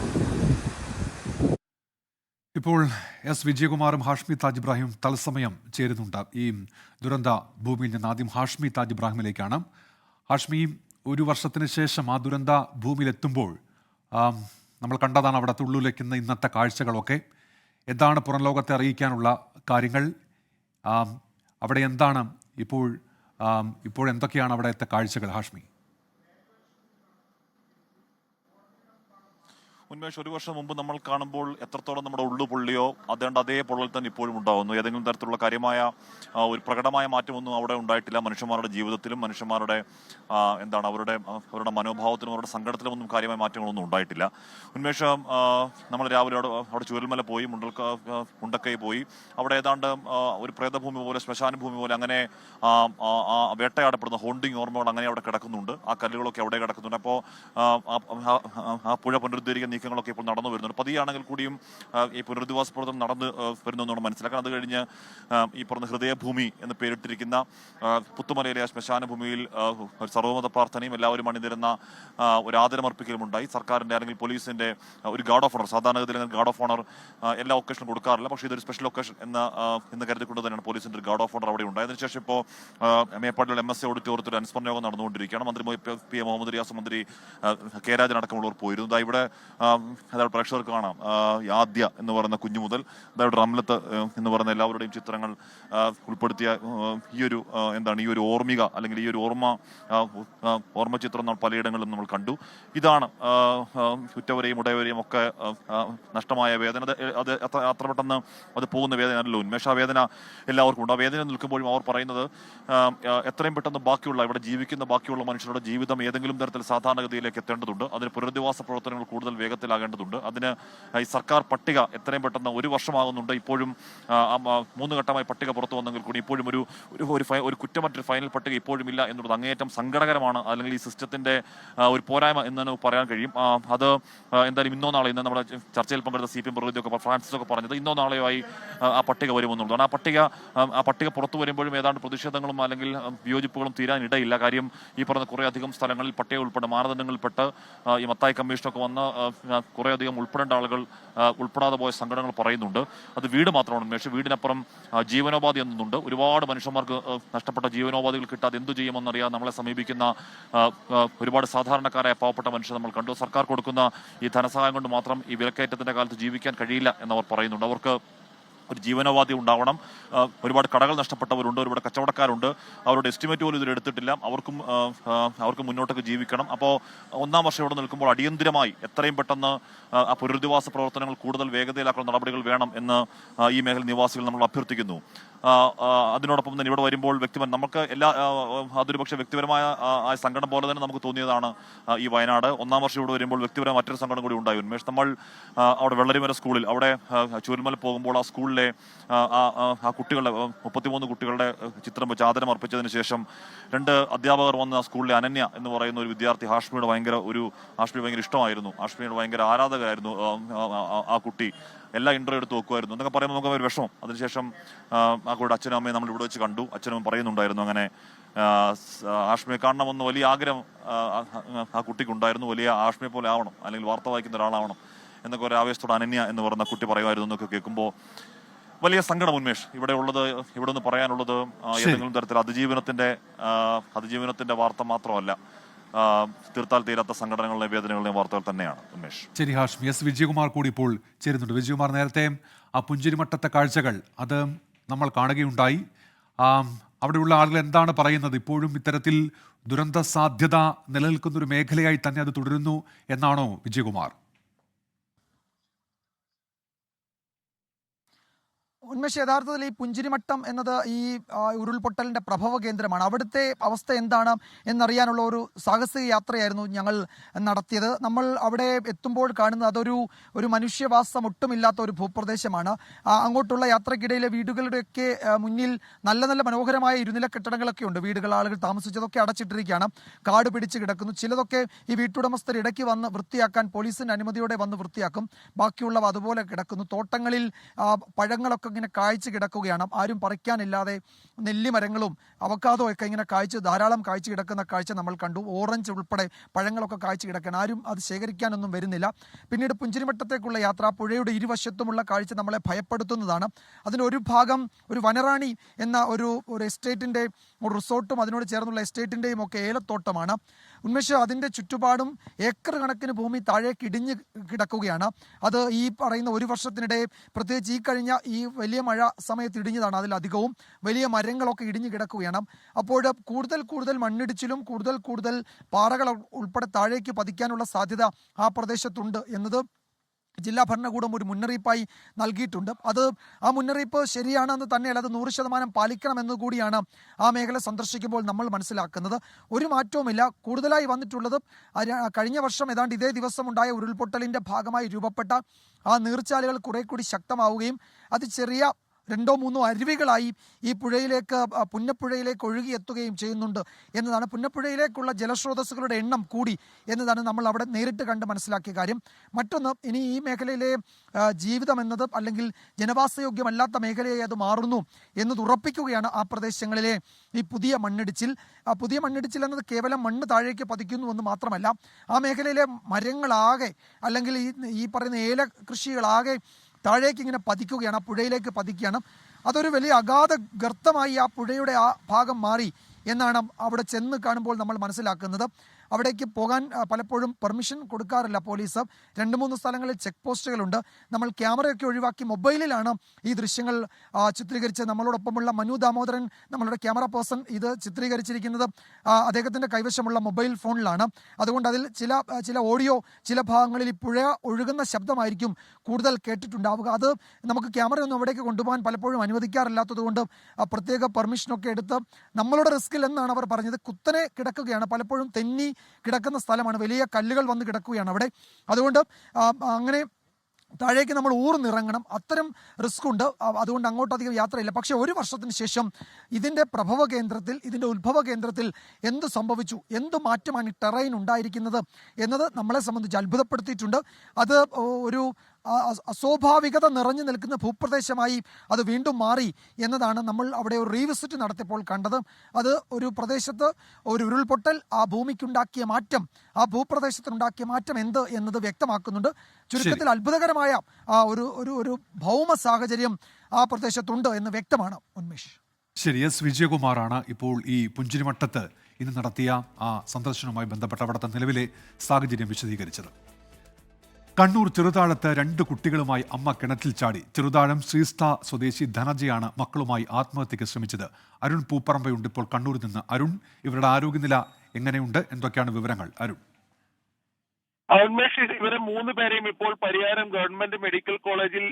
ഇപ്പോൾ എസ് വിജയകുമാറും ഹാഷ്മി താജ് ഇബ്രാഹിം തത്സമയം ചേരുന്നുണ്ട് ഈ ദുരന്ത ഭൂമിയിൽ നിന്ന്. ആദ്യം ഹാഷ്മി താജ് ഇബ്രാഹിമിലേക്കാണ്. ഹാഷ്മി, ഒരു വർഷത്തിന് ശേഷം ആ ദുരന്ത ഭൂമിയിലെത്തുമ്പോൾ നമ്മൾ കണ്ടതാണ് അവിടുത്തെ ഉള്ളിലേക്കുന്ന ഇന്നത്തെ കാഴ്ചകളൊക്കെ. എന്താണ് പുറം ലോകത്തെ അറിയിക്കാനുള്ള കാര്യങ്ങൾ? അവിടെ എന്താണ് ഇപ്പോൾ എന്തൊക്കെയാണ് അവിടുത്തെ കാഴ്ചകൾ ഹാഷ്മി? ഉന്മേഷ്, ഒരു വർഷം മുമ്പ് നമ്മൾ കാണുമ്പോൾ എത്രത്തോളം നമ്മുടെ ഉള്ളു പൊള്ളിയോ അതേ പൊള്ളൽ തന്നെ ഇപ്പോഴും ഉണ്ടാകുന്നു. ഏതെങ്കിലും തരത്തിലുള്ള കാര്യമായ ഒരു പ്രകടമായ മാറ്റമൊന്നും അവിടെ ഉണ്ടായിട്ടില്ല. മനുഷ്യന്മാരുടെ ജീവിതത്തിലും മനുഷ്യന്മാരുടെ അവരുടെ മനോഭാവത്തിലും അവരുടെ സങ്കടത്തിലും ഒന്നും കാര്യമായ മാറ്റങ്ങളൊന്നും ഉണ്ടായിട്ടില്ല. ഉന്മേഷ്, നമ്മൾ രാവിലെ അവിടെ ചൂരൽമല പോയി, മുണ്ടക്കൈ പോയി. അവിടെ ഏതാണ്ട് ഒരു പ്രേതഭൂമി പോലെ, ശ്മശാന ഭൂമി പോലെ അങ്ങനെ വേട്ടയാടപ്പെടുന്ന ഹോണ്ടിങ് ഓർമ്മകൾ അങ്ങനെ അവിടെ കിടക്കുന്നുണ്ട്. ആ കല്ലുകളൊക്കെ അവിടെ കിടക്കുന്നുണ്ട്. അപ്പോൾ ആ പുഴ പുനരുദ്ധരിക്കാൻ നീക്കങ്ങളൊക്കെ ഇപ്പോൾ നടന്നു വരുന്നുണ്ട്. പതിയാണെങ്കിൽ കൂടിയും ഈ പുനരധിവാസ പ്രവർത്തനം നടന്നു വരുന്നു എന്നാണ് മനസ്സിലാക്കാൻ. അത് കഴിഞ്ഞ് ഈ പറഞ്ഞ ഹൃദയഭൂമി എന്ന് പേരിട്ടിരിക്കുന്ന പുത്തുമലയിലെ ശ്മശാന ഭൂമിയിൽ സർവ്വമത പ്രാർത്ഥനയും എല്ലാവരും അണിനിരുന്ന ഒരു ആദരമർപ്പിക്കലുമുണ്ടായി. സർക്കാരിന്റെ അല്ലെങ്കിൽ പോലീസിന്റെ ഒരു ഗാർഡ് ഓഫ് ഓണർ, സാധാരണഗതിയിൽ ഗാർഡ് ഓഫ് ഓണർ എല്ലാ ഒക്കേഷനും കൊടുക്കാറില്ല, പക്ഷേ ഇതൊരു സ്പെഷ്യൽ ഒക്കേഷൻ എന്ന് കരുതിക്കൊണ്ട് തന്നെയാണ് പോലീസിന്റെ ഒരു ഗാർഡ് ഓഫ് ഓണർ അവിടെ ഉണ്ടായി. അതിനുശേഷം ഇപ്പോൾ മേപ്പാടിയുള്ള MSA ഓഡിറ്റോറിയത്തിൽ അനുസ്മരണ യോഗം നടന്നുകൊണ്ടിരിക്കുകയാണ്. മന്ത്രി P.A. മുഹമ്മദ് റിയാസ്, മന്ത്രി K. രാജൻ അടക്കമുള്ളവർ പോയിരുന്നു. ഇവിടെ പ്രേക്ഷകർക്ക് കാണാം ആദ്യ എന്ന് പറയുന്ന കുഞ്ഞു മുതൽ അതായത് റംലത്ത് എന്ന് പറയുന്ന എല്ലാവരുടെയും ചിത്രങ്ങൾ ഉൾപ്പെടുത്തിയ ഈ ഒരു ഓർമ്മിക അല്ലെങ്കിൽ ഈ ഒരു ഓർമ്മ ചിത്രം നമ്മൾ പലയിടങ്ങളിലും നമ്മൾ കണ്ടു. ഇതാണ് ഉറ്റവരെയും ഉടയവരെയും ഒക്കെ നഷ്ടമായ വേദന. അത് അത്ര പെട്ടെന്ന് അത് പോകുന്ന വേദനയല്ലോ ഉന്മേഷ. ആ വേദന എല്ലാവർക്കും ഉണ്ട്. ആ വേദന നിൽക്കുമ്പോഴും അവർ പറയുന്നത് എത്രയും പെട്ടെന്ന് ഇവിടെ ജീവിക്കുന്ന ബാക്കിയുള്ള മനുഷ്യരുടെ ജീവിതം ഏതെങ്കിലും തരത്തിൽ സാധാരണഗതിയിലേക്ക് എത്തേണ്ടതുണ്ട്. അതിന് പുനരധിവാസ പ്രവർത്തനങ്ങൾ കൂടുതൽ വേഗത്തിലാകേണ്ടതുണ്ട്. അതിന് ഈ സർക്കാർ പട്ടിക എത്രയും പെട്ടെന്ന്, ഒരു വർഷമാകുന്നുണ്ട്, ഇപ്പോഴും 3 ഘട്ടമായി പട്ടിക പുറത്തു വന്നെങ്കിൽ കൂടി ഇപ്പോഴും ഒരു കുറ്റമറ്റൊരു ഫൈനൽ പട്ടിക ഇപ്പോഴും ഇല്ല എന്നുള്ളത് അങ്ങേയറ്റം സങ്കടകരമാണ്. അല്ലെങ്കിൽ ഈ സിസ്റ്റത്തിന്റെ ഒരു പോരായ്മ എന്ന് നമുക്ക് പറയാൻ കഴിയും. അത് എന്തായാലും ഇന്നോ നാളെ, ഇന്ന് നമ്മുടെ ചർച്ചയിൽ പങ്കെടുത്ത CPM പ്രതിനിധിയൊക്കെ ഫ്രാൻസിസ് ഒക്കെ പറഞ്ഞത് ഇന്നോ നാളെയായി ആ പട്ടിക വരുമെന്നുള്ളതാണ്. ആ പട്ടിക പുറത്തു വരുമ്പോഴും ഏതാണ്ട് പ്രതിഷേധങ്ങളും അല്ലെങ്കിൽ വിയോജിപ്പുകളും തീരാനിടയില്ല. കാര്യം ഈ പറഞ്ഞ കുറേ അധികം സ്ഥലങ്ങളിൽ പട്ടിക ഉൾപ്പെടെ മാനദണ്ഡങ്ങളിൽപ്പെട്ട് ഈ മത്തായി കമ്മീഷനൊക്കെ വന്ന് കുറേ അധികം ഉൾപ്പെടേണ്ട ആളുകൾ ഉൾപ്പെടാതെ പോയ സംഘടനകൾ പറയുന്നുണ്ട്. അത് വീട് മാത്രമാണ് ഉന്മേഷ്, വീടിനപ്പുറം ജീവനോപാധി എന്നുണ്ട്. ഒരുപാട് മനുഷ്യന്മാർക്ക് നഷ്ടപ്പെട്ട ജീവനോപാധികൾ കിട്ടാതെ എന്തു ചെയ്യുമെന്നറിയാതെ നമ്മളെ സമീപിക്കുന്ന ഒരുപാട് സാധാരണക്കാരായ പാവപ്പെട്ട മനുഷ്യർ നമ്മൾ കണ്ടു. സർക്കാർ കൊടുക്കുന്ന ഈ ധനസഹായം കൊണ്ട് മാത്രം ഈ വിലക്കയറ്റത്തിന്റെ കാലത്ത് ജീവിക്കാൻ കഴിയില്ല എന്നവർ പറയുന്നുണ്ട്. അവർക്ക് ഒരു ജീവനോപാധി ഉണ്ടാവണം. ഒരുപാട് കടകൾ നഷ്ടപ്പെട്ടവരുണ്ട്, ഒരുപാട് കച്ചവടക്കാരുണ്ട്. അവരുടെ എസ്റ്റിമേറ്റ് പോലും ഇതിലെടുത്തിട്ടില്ല. അവർക്ക് മുന്നോട്ടേക്ക് ജീവിക്കണം. അപ്പോൾ 1-ാം വർഷം ഇവിടെ നിൽക്കുമ്പോൾ അടിയന്തിരമായി എത്രയും പെട്ടെന്ന് ആ പുനരധിവാസ പ്രവർത്തനങ്ങൾ കൂടുതൽ വേഗതയിലാക്കുന്ന നടപടികൾ വേണം എന്ന് ഈ മേഖല നിവാസികൾ നമ്മൾ അഭ്യർത്ഥിക്കുന്നു. അതിനോടൊപ്പം തന്നെ ഇവിടെ വരുമ്പോൾ നമുക്ക് അതൊരു പക്ഷേ വ്യക്തിപരമായ സങ്കടം പോലെ തന്നെ നമുക്ക് തോന്നിയതാണ് ഈ വയനാട്. 1-ാം വർഷം ഇവിടെ വരുമ്പോൾ വ്യക്തിപരമായ മറ്റൊരു സങ്കടം കൂടി ഉണ്ടായി ഉന്മേഷ്. നമ്മൾ അവിടെ വെള്ളരിമല സ്കൂളിൽ അവിടെ ചൂരൽമല പോകുമ്പോൾ ആ സ്കൂളിലെ ആ കുട്ടികളുടെ 33 കുട്ടികളുടെ ചിത്രം വെച്ച് ആദരം അർപ്പിച്ചതിന് ശേഷം 2 അധ്യാപകർ വന്ന് ആ സ്കൂളിലെ അനന്യ എന്ന് പറയുന്ന ഒരു വിദ്യാർത്ഥി, ഹാഷ്മിയുടെ ഭയങ്കര ഇഷ്ടമായിരുന്നു, ഹാഷ്മിയുടെ ഭയങ്കര ആരാധകരായിരുന്നു ആ കുട്ടി. എല്ലാ ഇന്റർവ്യൂ എടുത്ത് നോക്കുമായിരുന്നു എന്നൊക്കെ പറയുമ്പോൾ നമുക്ക് ഒരു വിഷമം. അതിനുശേഷം ആ കൂടെ അച്ഛനും അമ്മയും നമ്മൾ ഇവിടെ വെച്ച് കണ്ടു. അച്ഛനും പറയുന്നുണ്ടായിരുന്നു അങ്ങനെ ഹാഷ്മിയെ കാണണമെന്ന് വലിയ ആഗ്രഹം ആ കുട്ടിക്കുണ്ടായിരുന്നു. വലിയ ഹാഷ്മിയെ പോലെ ആവണം, അല്ലെങ്കിൽ വാർത്ത വായിക്കുന്ന ഒരാളാവണം എന്നൊക്കെ ഒരു ആവേശത്തോടെ അനന്യ എന്ന് പറയുന്ന കുട്ടി പറയുമായിരുന്നു എന്നൊക്കെ കേൾക്കുമ്പോൾ വലിയ സങ്കടം ഉന്മേഷ്. ഇവിടെ നിന്ന് പറയാനുള്ളത് ഏതെങ്കിലും തരത്തിൽ അതിജീവനത്തിന്റെ വാർത്ത മാത്രമല്ല, തീർത്താൽ തീരാത്ത സംഘടനകളുടെയും വേദനകളുടെയും വാർത്തകൾ തന്നെയാണ് ഉന്മേഷ്. ശരി ഹാഷ്മി. S. വിജയകുമാർ കൂടി ഇപ്പോൾ ചേരുന്നുണ്ട്. വിജയകുമാർ, നേരത്തെ ആ പുഞ്ചിരിമട്ടത്തെ കാഴ്ചകൾ അത് നമ്മൾ കാണുകയുണ്ടായി. അവിടെയുള്ള ആളുകൾ എന്താണ് പറയുന്നത്? ഇപ്പോഴും ഇത്തരത്തിൽ ദുരന്ത സാധ്യത നിലനിൽക്കുന്ന ഒരു മേഖലയായി തന്നെ അത് തുടരുന്നു എന്നാണോ വിജയകുമാർ? ഉന്മേഷ്, യഥാർത്ഥത്തിൽ ഈ പുഞ്ചിരിമട്ടം എന്നത് ഈ ഉരുൾപൊട്ടലിന്റെ പ്രഭവ കേന്ദ്രമാണ്. അവിടുത്തെ അവസ്ഥ എന്താണ് എന്നറിയാനുള്ള ഒരു സാഹസിക യാത്രയായിരുന്നു ഞങ്ങൾ നടത്തിയത്. നമ്മൾ അവിടെ എത്തുമ്പോൾ കാണുന്നത് അതൊരു മനുഷ്യവാസം ഒട്ടുമില്ലാത്ത ഒരു ഭൂപ്രദേശമാണ്. അങ്ങോട്ടുള്ള യാത്രക്കിടയിലെ വീടുകളുടെയൊക്കെ മുന്നിൽ നല്ല മനോഹരമായ ഇരുനില കെട്ടിടങ്ങളൊക്കെ ഉണ്ട്. ആളുകൾ താമസിച്ചതൊക്കെ അടച്ചിട്ടിരിക്കുകയാണ്, കാട് പിടിച്ച് കിടക്കുന്നു. ചിലതൊക്കെ ഈ വീട്ടുടമസ്ഥർ ഇടയ്ക്ക് വന്ന് വൃത്തിയാക്കാൻ പോലീസിന്റെ അനുമതിയോടെ വന്ന് വൃത്തിയാക്കും, ബാക്കിയുള്ളവ അതുപോലെ കിടക്കുന്നു. തോട്ടങ്ങളിൽ പഴങ്ങളൊക്കെ ഇങ്ങനെ കായ്ച്ചു കിടക്കുകയാണ്, ആരും പറിക്കാനില്ലാതെ. നെല്ലിമരങ്ങളും അവക്കാദോ ഒക്കെ ഇങ്ങനെ ധാരാളം കായ്ച്ചു കിടക്കുന്ന കാഴ്ച നമ്മൾ കണ്ടു. ഓറഞ്ച് ഉൾപ്പെടെ പഴങ്ങളൊക്കെ കായ്ച്ചു കിടക്കാൻ, ആരും അത് ശേഖരിക്കാനൊന്നും വരുന്നില്ല. പിന്നീട് പുഞ്ചിരിമട്ടത്തേക്കുള്ള യാത്ര, പുഴയുടെ ഇരുവശത്തുമുള്ള കാഴ്ച നമ്മളെ ഭയപ്പെടുത്തുന്നതാണ്. അതിനൊരു ഭാഗം ഒരു വനറാണി എന്ന ഒരു എസ്റ്റേറ്റിന്റെ റിസോർട്ടും അതിനോട് ചേർന്നുള്ള എസ്റ്റേറ്റിന്റെയും ഒക്കെ ഏലത്തോട്ടമാണ്. ഉന്മേഷ്, അതിന്റെ ചുറ്റുപാടും ഏക്കർ കണക്കിന് ഭൂമി താഴേക്ക് ഇടിഞ്ഞ് കിടക്കുകയാണ്. അത് ഈ പറയുന്ന ഒരു വർഷത്തിനിടെ, പ്രത്യേകിച്ച് ഈ കഴിഞ്ഞ ഈ വലിയ മഴ സമയത്ത് ഇടിഞ്ഞതാണ് അതിലധികവും. വലിയ മരങ്ങളൊക്കെ ഇടിഞ്ഞു കിടക്കുകയാണ്. അപ്പോൾ കൂടുതൽ മണ്ണിടിച്ചിലും കൂടുതൽ പാറകൾ ഉൾപ്പെടെ താഴേക്ക് പതിക്കാനുള്ള സാധ്യത ആ പ്രദേശത്തുണ്ട് എന്നത് ജില്ലാ ഭരണകൂടം ഒരു മുന്നറിയിപ്പായി നൽകിയിട്ടുണ്ട്. ആ മുന്നറിയിപ്പ് ശരിയാണെന്ന് തന്നെയല്ല, അത് 100% പാലിക്കണമെന്ന് കൂടിയാണ് ആ മേഖല സന്ദർശിക്കുമ്പോൾ നമ്മൾ മനസ്സിലാക്കുന്നത്. ഒരു മാറ്റവുമില്ല. കൂടുതലായി വന്നിട്ടുള്ളത് കഴിഞ്ഞ വർഷം ഏതാണ്ട് ഇതേ ദിവസം ഉണ്ടായ ഉരുൾപൊട്ടലിൻ്റെ ഭാഗമായി രൂപപ്പെട്ട ആ നീർച്ചാലുകൾ കുറെ കൂടി ശക്തമാവുകയും അത് ചെറിയ 2-3 അരുവികളായി ഈ പുഴയിലേക്ക് പുന്നപ്പുഴയിലേക്ക് ഒഴുകിയെത്തുകയും ചെയ്യുന്നുണ്ട് എന്നതാണ്. പുന്നപ്പുഴയിലേക്കുള്ള ജലസ്രോതസ്സുകളുടെ എണ്ണം കൂടി എന്നതാണ് നമ്മൾ അവിടെ നേരിട്ട് കണ്ട് മനസ്സിലാക്കിയ കാര്യം. മറ്റൊന്ന്, ഇനി ഈ മേഖലയിലെ ജീവിതം എന്നത് അല്ലെങ്കിൽ ജനവാസയോഗ്യമല്ലാത്ത മേഖലയായി അത് മാറുന്നു എന്നത് ഉറപ്പിക്കുകയാണ് ആ പ്രദേശങ്ങളിലെ ഈ പുതിയ മണ്ണിടിച്ചിൽ. പുതിയ മണ്ണിടിച്ചിൽ എന്നത് കേവലം മണ്ണ് താഴേക്ക് പതിക്കുന്നു എന്ന് മാത്രമല്ല, ആ മേഖലയിലെ മരങ്ങളാകെ അല്ലെങ്കിൽ ഈ പറയുന്ന ഏല കൃഷികളാകെ താഴേക്ക് ഇങ്ങനെ പതിക്കുകയാണ്, ആ പുഴയിലേക്ക് പതിക്കുകയാണ്. അതൊരു വലിയ അഗാധ ഗർത്തമായി ആ പുഴയുടെ ആ ഭാഗം മാറി എന്നാണ് അവിടെ ചെന്ന് കാണുമ്പോൾ നമ്മൾ മനസ്സിലാക്കുന്നത്. അവിടേക്ക് പോകാൻ പലപ്പോഴും പെർമിഷൻ കൊടുക്കാറില്ല പോലീസ്. 2-3 സ്ഥലങ്ങളിൽ ചെക്ക് പോസ്റ്റുകളുണ്ട്. നമ്മൾ ക്യാമറയൊക്കെ ഒഴിവാക്കി മൊബൈലിലാണ് ഈ ദൃശ്യങ്ങൾ ചിത്രീകരിച്ച് നമ്മളോടൊപ്പമുള്ള മനു ദാമോദരൻ, നമ്മളുടെ ക്യാമറ പേഴ്സൺ, ഇത് ചിത്രീകരിച്ചിരിക്കുന്നത് അദ്ദേഹത്തിൻ്റെ കൈവശമുള്ള മൊബൈൽ ഫോണിലാണ്. അതുകൊണ്ട് അതിൽ ചില ഓഡിയോ, ചില ഭാഗങ്ങളിൽ ഈ പുഴ ഒഴുകുന്ന ശബ്ദമായിരിക്കും കൂടുതൽ കേട്ടിട്ടുണ്ടാവുക. അത് നമുക്ക് ക്യാമറയൊന്നും അവിടേക്ക് കൊണ്ടുപോകാൻ പലപ്പോഴും അനുവദിക്കാറില്ലാത്തതുകൊണ്ട് പ്രത്യേക പെർമിഷനൊക്കെ എടുത്ത് നമ്മളുടെ റിസ്കിൽ എന്നാണ് അവർ പറഞ്ഞത്. കുത്തനെ കിടക്കുകയാണ്, പലപ്പോഴും തെന്നി കിടക്കുന്ന സ്ഥലമാണ്, വലിയ കല്ലുകൾ വന്ന് കിടക്കുകയാണ് അവിടെ. അതുകൊണ്ട് അങ്ങനെ താഴേക്ക് നമ്മൾ ഊർന്നിറങ്ങണം, അത്തരം റിസ്ക് ഉണ്ട്. അതുകൊണ്ട് അങ്ങോട്ടധികം യാത്രയില്ല. പക്ഷേ ഒരു വർഷത്തിന് ശേഷം ഇതിൻ്റെ പ്രഭവ കേന്ദ്രത്തിൽ, ഇതിൻ്റെ ഉത്ഭവ കേന്ദ്രത്തിൽ എന്ത് സംഭവിച്ചു, എന്ത് മാറ്റമാണ് ഈ ടെറൈൻ ഉണ്ടായിരിക്കുന്നത് എന്നത് നമ്മളെ സംബന്ധിച്ച് അത്ഭുതപ്പെടുത്തിയിട്ടുണ്ട്. അത് ഒരു അസ്വാഭാവികത നിറഞ്ഞു നിൽക്കുന്ന ഭൂപ്രദേശമായി അത് വീണ്ടും മാറി എന്നതാണ് നമ്മൾ അവിടെ ഒരു റീവിസിറ്റ് നടത്തിയപ്പോൾ കണ്ടത്. അത് ഒരു പ്രദേശത്ത് ഒരു ഉരുൾപൊട്ടൽ ആ ഭൂമിക്കുണ്ടാക്കിയ മാറ്റം, ആ ഭൂപ്രദേശത്തിനുണ്ടാക്കിയ മാറ്റം എന്ത് എന്നത് വ്യക്തമാക്കുന്നുണ്ട്. ചുരുക്കത്തിൽ അത്ഭുതകരമായ ഒരു ഭൗമ സാഹചര്യം ആ പ്രദേശത്തുണ്ട് എന്ന് വ്യക്തമാണ്. ഉന്മേഷ്. ശരി, എസ് വിജയകുമാറാണ് ഇപ്പോൾ ഈ പുഞ്ചിരിമട്ടത്ത് ഇന്ന് നടത്തിയ ആ സന്ദർശനവുമായി ബന്ധപ്പെട്ട് അവിടുത്തെ നിലവിലെ സാഹചര്യം വിശദീകരിച്ചത്. കണ്ണൂർ ചെറുതാഴത്ത് 2 കുട്ടികളുമായി അമ്മ കിണറ്റിൽ ചാടി. ചെറുതാഴം ശ്രീസ്ഥ സ്വദേശി ധനജയാണ് മക്കളുമായി ആത്മഹത്യയ്ക്ക് ശ്രമിച്ചത്. അരുൺ പൂപ്പറമ്പയുണ്ട് ഇപ്പോൾ കണ്ണൂരിൽ നിന്ന്. അരുൺ, ഇവരുടെ ആരോഗ്യനില എങ്ങനെയുണ്ട്, എന്തൊക്കെയാണ് വിവരങ്ങൾ? അരുൺ. ഉന്മേഷ്, ഇവരെ 3 പേരെയും ഇപ്പോൾ പരിയാരം ഗവൺമെന്റ് മെഡിക്കൽ കോളേജിൽ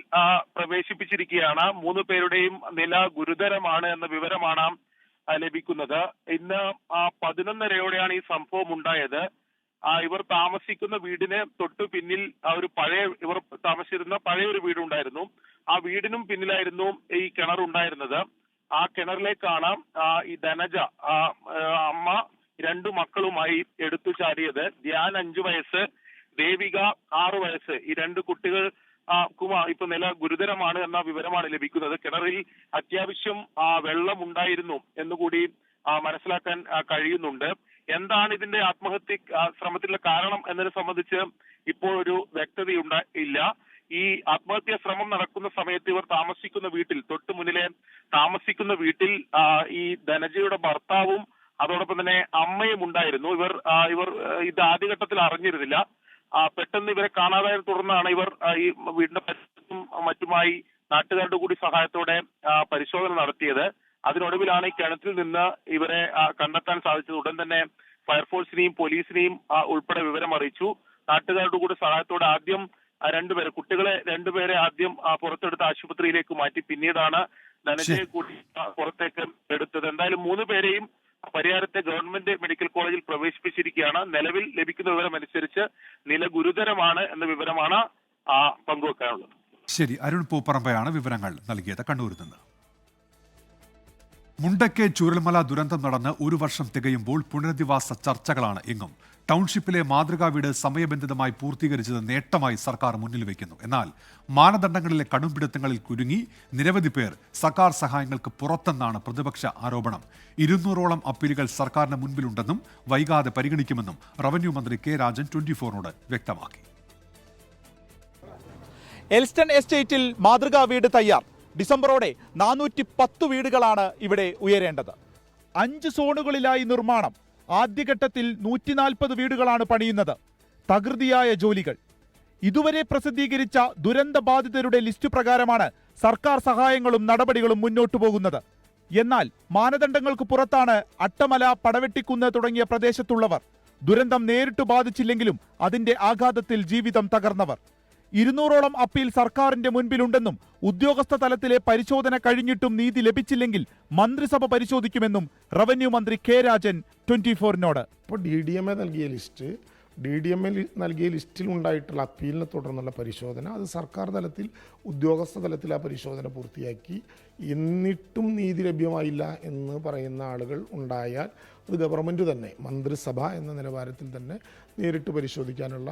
പ്രവേശിപ്പിച്ചിരിക്കുകയാണ്. 3 പേരുടെയും നില ഗുരുതരമാണ് എന്ന വിവരമാണ് ലഭിക്കുന്നത്. ഇന്ന് 11:30യോടെയാണ് ഈ സംഭവം ഉണ്ടായത്. ഇവർ താമസിക്കുന്ന വീടിന് തൊട്ടു പിന്നിൽ ഇവർ താമസിച്ചിരുന്ന പഴയൊരു വീടുണ്ടായിരുന്നു. ആ വീടിനും പിന്നിലായിരുന്നു ഈ കിണർ ഉണ്ടായിരുന്നത്. ആ കിണറിലേക്കാണ് ഈ ധനജ അമ്മ 2 മക്കളുമായി എടുത്തു ചാടിയത്. ധ്യാൻ 5 വയസ്സ്, ദേവിക 6 വയസ്സ്. ഈ 2 കുട്ടികൾ ഇപ്പൊ നില ഗുരുതരമാണ് എന്ന വിവരമാണ് ലഭിക്കുന്നത്. കിണറിൽ അത്യാവശ്യം വെള്ളം ഉണ്ടായിരുന്നു എന്നുകൂടി മനസ്സിലാക്കാൻ കഴിയുന്നുണ്ട്. എന്താണ് ഇതിന്റെ ആത്മഹത്യ ശ്രമത്തിലുള്ള കാരണം എന്നതിനെ സംബന്ധിച്ച് ഇപ്പോൾ ഒരു വ്യക്തതയില്ല. ഈ ആത്മഹത്യാ ശ്രമം നടക്കുന്ന സമയത്ത് ഇവർ താമസിക്കുന്ന വീട്ടിൽ, തൊട്ടു മുന്നിലെ താമസിക്കുന്ന വീട്ടിൽ ഈ ധനജയുടെ ഭർത്താവും അതോടൊപ്പം തന്നെ അമ്മയും ഉണ്ടായിരുന്നു. ഇവർ ഇത് ആദ്യഘട്ടത്തിൽ അറിഞ്ഞിരുന്നില്ല. പെട്ടെന്ന് ഇവരെ കാണാതായതിനെ തുടർന്നാണ് ഇവർ ഈ വീടിന്റെ പരിസരത്തും മറ്റുമായി നാട്ടുകാരുടെ കൂടി സഹായത്തോടെ പരിശോധന നടത്തിയത്. അതിനൊടുവിലാണ് ഈ കിണറ്റിൽ നിന്ന് ഇവരെ കണ്ടെത്താൻ സാധിച്ചത്. ഉടൻ തന്നെ ഫയർഫോഴ്സിനെയും പോലീസിനെയും ഉൾപ്പെടെ വിവരം അറിയിച്ചു. നാട്ടുകാരുടെ കൂടി സഹായത്തോടെ ആദ്യം 2 പേരെ, കുട്ടികളെ 2 പേരെ ആദ്യം പുറത്തെടുത്ത് ആശുപത്രിയിലേക്ക് മാറ്റി. പിന്നീടാണ് ധനജയെ കൂടി പുറത്തേക്ക് എടുത്തത്. എന്തായാലും 3 പേരെയും പരിയാരത്തെ ഗവൺമെന്റ് മെഡിക്കൽ കോളേജിൽ പ്രവേശിപ്പിച്ചിരിക്കുകയാണ്. നിലവിൽ ലഭിക്കുന്ന വിവരം അനുസരിച്ച് നില ഗുരുതരമാണ് എന്ന വിവരമാണ് പങ്കുവെക്കാനുള്ളത്. ശരി, അരുൺ പൂപ്പറമ്പയാണ് വിവരങ്ങൾ നൽകിയത് കണ്ണൂരിൽ നിന്ന്. മുണ്ടക്കെ ചൂരൽമല ദുരന്തം നടന്ന് 1 വർഷം തികയുമ്പോൾ പുനരധിവാസ ചർച്ചകളാണ് എങ്ങും. ടൗൺഷിപ്പിലെ മാതൃകാ വീട് സമയബന്ധിതമായി പൂർത്തീകരിച്ചത് നേട്ടമായി സർക്കാർ മുന്നിൽ വയ്ക്കുന്നു. എന്നാൽ മാനദണ്ഡങ്ങളിലെ കടുംപിടുത്തങ്ങളിൽ കുരുങ്ങി നിരവധി പേർ സർക്കാർ സഹായങ്ങൾക്ക് പുറത്തെന്നാണ് പ്രതിപക്ഷ ആരോപണം. 200ഓളം അപ്പീലുകൾ സർക്കാരിന് മുൻപിലുണ്ടെന്നും വൈകാതെ പരിഗണിക്കുമെന്നും റവന്യൂ മന്ത്രി കെ രാജൻ 24നോട് വ്യക്തമാക്കി. എൽസ്റ്റൺ എസ്റ്റേറ്റിൽ മാതൃകാ വീട് തയ്യാർ. ഡിസംബറോടെ 410 വീടുകളാണ് ഇവിടെ ഉയരേണ്ടത്. 5 സോണുകളിലായി നിർമ്മാണം. ആദ്യഘട്ടത്തിൽ 140 വീടുകളാണ് പണിയുന്നത്. തകൃതിയായ ജോലികൾ. ഇതുവരെ പ്രസിദ്ധീകരിച്ച ദുരന്ത ബാധിതരുടെ ലിസ്റ്റ് പ്രകാരമാണ് സർക്കാർ സഹായങ്ങളും നടപടികളും മുന്നോട്ടു പോകുന്നത്. എന്നാൽ മാനദണ്ഡങ്ങൾക്ക് പുറത്താണ് അട്ടമല, പടവെട്ടിക്കുന്ന് തുടങ്ങിയ പ്രദേശത്തുള്ളവർ. ദുരന്തം നേരിട്ട് ബാധിച്ചില്ലെങ്കിലും അതിന്റെ ആഘാതത്തിൽ ജീവിതം തകർന്നവർ. 200ഓളം അപ്പീൽ സർക്കാരിന്റെ മുൻപിലുണ്ടെന്നും ഉദ്യോഗസ്ഥ തലത്തിലെ പരിശോധന കഴിഞ്ഞിട്ടും നീതി ലഭിച്ചില്ലെങ്കിൽ മന്ത്രിസഭ പരിശോധിക്കുമെന്നും റവന്യൂ മന്ത്രി കെ രാജൻ 24-നോട്. ഇപ്പോൾ DDMA നൽകിയ ലിസ്റ്റ്, DDMA നൽകിയ ലിസ്റ്റിൽ ഉണ്ടായിട്ടുള്ള അപ്പീലിനെ തുടർന്നുള്ള പരിശോധന, അത് സർക്കാർ തലത്തിൽ ഉദ്യോഗസ്ഥ തലത്തിൽ ആ പരിശോധന പൂർത്തിയാക്കി എന്നിട്ടും നീതി ലഭ്യമായില്ല എന്ന് പറയുന്ന ആളുകൾ ഉണ്ടായാൽ അത് ഗവൺമെൻറ് തന്നെ മന്ത്രിസഭ എന്ന നിലവാരത്തിൽ തന്നെ നേരിട്ട് പരിശോധിക്കാനുള്ള